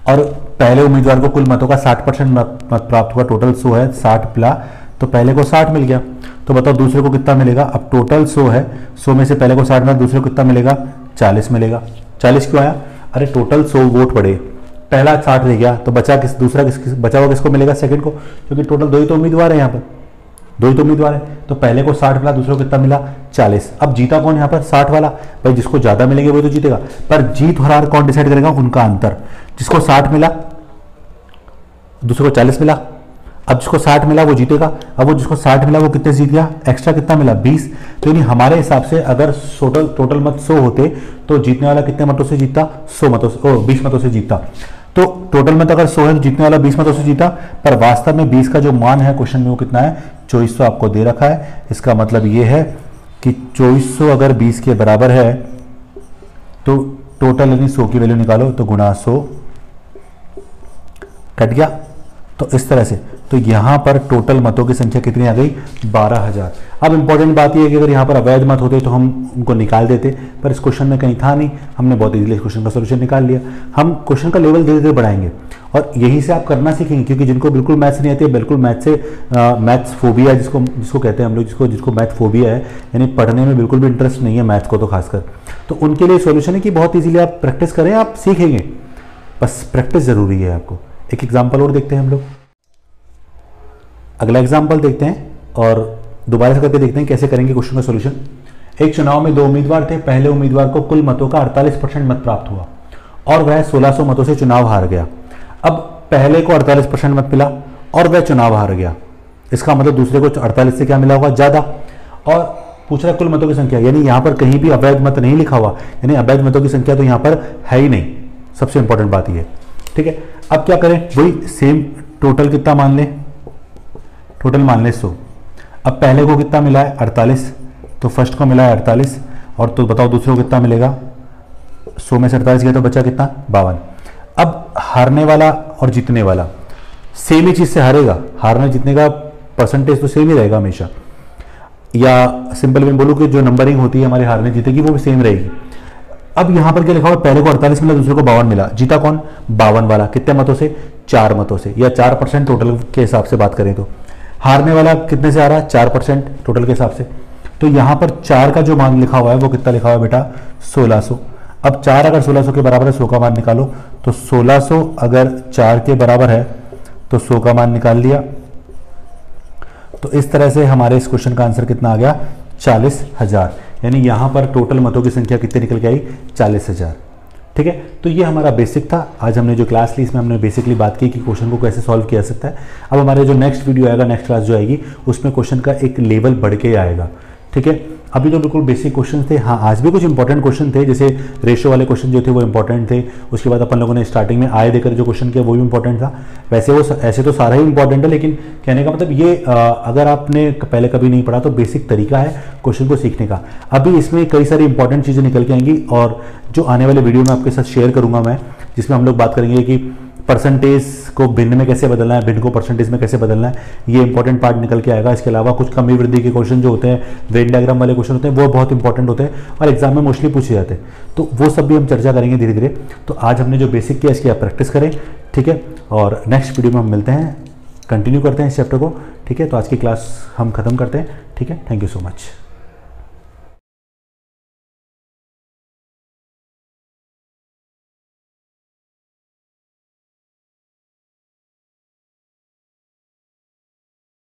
और पहले उम्मीदवार को कुल मतों का 60% मत प्राप्त हुआ, टोटल 100 है, 60 मिला तो पहले को 60 मिल गया। तो बताओ दूसरे को कितना मिलेगा? अब टोटल 100 है, 100 में से पहले को 60 मिला, दूसरे को कितना मिलेगा? 40 मिलेगा। 40 क्यों आया? अरे टोटल 100 वोट पड़े, पहला 60 रह गया तो बचा दूसरा बचा हुआ किसको मिलेगा? सेकंड को, क्योंकि टोटल 2 ही तो उम्मीदवार है यहाँ पर, 2 ही तो उम्मीदवार है। तो पहले को 60 मिला, दूसरे को कितना मिला? 40। अब जीता कौन यहाँ पर? 60 वाला। भाई जिसको ज्यादा मिलेंगे वो तो जीतेगा, पर जीत और हार कौन डिसाइड करेगा? उनका अंतर। जिसको 60 मिला दूसरे को 40 मिला, अब जिसको 60 मिला वो जीतेगा। अब वो जिसको 60 मिला वो कितने जीत गया? एक्स्ट्रा कितना मिला? 20। तो यानी हमारे हिसाब से अगर टोटल मत 100 होते तो जीतने वाला कितने मतों से जीतता? 100 मतों से, 20 मतों से जीतता। तो टोटल मत अगर 100 है तो जीतने वाला 20 मतों से जीता, पर वास्तव में 20 का जो मान है क्वेश्चन में वो कितना है? 2400 आपको दे रखा है। इसका मतलब ये है कि 2400 अगर 20 के बराबर है तो टोटल यानी 100 की वैल्यू निकालो तो गुणा 100 कट गया। तो इस तरह से तो यहां पर टोटल मतों की संख्या कितनी आ गई? 12,000। अब इंपॉर्टेंट बात यह है कि अगर यहां पर अवैध मत होते तो हम उनको निकाल देते, पर इस क्वेश्चन में कहीं था नहीं, हमने बहुत इजीली इस क्वेश्चन का सोल्यूशन निकाल लिया। हम क्वेश्चन का लेवल धीरे धीरे बढ़ाएंगे और यहीं से आप करना सीखेंगे, क्योंकि जिनको बिल्कुल मैथ्स नहीं आती है, बिल्कुल मैथ्स फोबिया जिसको कहते हैं हम लोग, जिसको मैथ फोबिया है, यानी पढ़ने में बिल्कुल भी इंटरेस्ट नहीं है मैथ्स को तो खासकर, तो उनके लिए सोल्यूशन है कि बहुत ईजिली आप प्रैक्टिस करें, आप सीखेंगे, बस प्रैक्टिस जरूरी है आपको। एक एग्जाम्पल और देखते हैं हम लोग, अगला एग्जाम्पल देखते हैं और दोबारा से करके देखते हैं कैसे करेंगे क्वेश्चन का सॉल्यूशन। एक चुनाव में 2 उम्मीदवार थे, पहले उम्मीदवार को कुल मतों का 48% मत प्राप्त हुआ और वह 1600 मतों से चुनाव हार गया। अब पहले को 48% मत मिला और वह चुनाव हार गया, इसका मतलब दूसरे को 48 से क्या मिला होगा? ज्यादा। और पूछ रहा कुल मतों की संख्या, यानी यहां पर कहीं भी अवैध मत नहीं लिखा हुआ, यानी अवैध मतों की संख्या तो यहां पर है ही नहीं, सबसे इंपॉर्टेंट बात यह है। ठीक है, अब क्या करें? वही सेम टोटल कितना मान लें? टोटल मान लें 100। अब पहले को कितना मिला है? 48, तो फर्स्ट को मिला है 48 और तो बताओ दूसरे को कितना मिलेगा? 100 में से 48 गया तो बचा कितना? 52। अब हारने वाला और जीतने वाला सेम ही चीज से हारेगा, हारने जीतने का परसेंटेज तो सेम ही रहेगा हमेशा, या सिंपल में बोलूं कि जो नंबरिंग होती है हमारे हारने जीते की वो भी सेम रहेगी। अब यहां पर क्या लिखा हुआ? पहले को 48 मिला, दूसरे को 52 मिला, जीता कौन? 52 वाला। कितने मतों से? 4 मतों से, या 4% टोटल के हिसाब से बात करें तो। हारने वाला कितने से आ रहा है? 4% टोटल के हिसाब से। तो यहां पर 4 का जो मान लिखा हुआ है वो कितना लिखा हुआ है बेटा? 1600। अब 4 अगर 1600 के बराबर है, 100 का मान निकालो, तो 1600 अगर 4 के बराबर है तो 100 का मान निकाल लिया। तो इस तरह से हमारे इस क्वेश्चन का आंसर कितना आ गया? 40,000। यानी यहां पर टोटल मतों की संख्या कितनी निकल के आई? 40,000। ठीक है, तो ये हमारा बेसिक था। आज हमने जो क्लास ली इसमें हमने बेसिकली बात की कि क्वेश्चन को कैसे सॉल्व किया सकता है। अब हमारे जो नेक्स्ट वीडियो आएगा, नेक्स्ट क्लास जो आएगी, उसमें क्वेश्चन का एक लेवल बढ़ के आएगा। ठीक है, अभी तो बिल्कुल बेसिक क्वेश्चन थे। हाँ, आज भी कुछ इंपॉर्टेंट क्वेश्चन थे, जैसे रेशियो वाले क्वेश्चन जो थे वो इंपॉर्टेंट थे। उसके बाद अपन लोगों ने स्टार्टिंग में आय देकर जो क्वेश्चन किया वो भी इंपॉर्टेंट था। वैसे वो ऐसे तो सारा ही इंपॉर्टेंट है, लेकिन कहने का मतलब ये अगर आपने पहले कभी नहीं पढ़ा तो बेसिक तरीका है क्वेश्चन को सीखने का। अभी इसमें कई सारी इंपॉर्टेंट चीज़ें निकल के आएंगी और जो आने वाले वीडियो में आपके साथ शेयर करूंगा मैं, जिसमें हम लोग बात करेंगे कि परसेंटेज को भिन्न में कैसे बदलना है, भिन्न को परसेंटेज में कैसे बदलना है, ये इंपॉर्टेंट पार्ट निकल के आएगा। इसके अलावा कुछ कमी वृद्धि के क्वेश्चन जो होते हैं, वेन डायग्राम वाले क्वेश्चन होते हैं, वो बहुत इंपॉर्टेंट होते हैं और एग्जाम में मोस्टली पूछे जाते हैं, तो वो सब भी हम चर्चा करेंगे धीरे धीरे। तो आज हमने जो बेसिक किया इसकी आप प्रैक्टिस करें। ठीक है, और नेक्स्ट वीडियो में हम मिलते हैं, कंटिन्यू करते हैं इस चैप्टर को। ठीक है, तो आज की क्लास हम खत्म करते हैं। ठीक है, थैंक यू सो मच।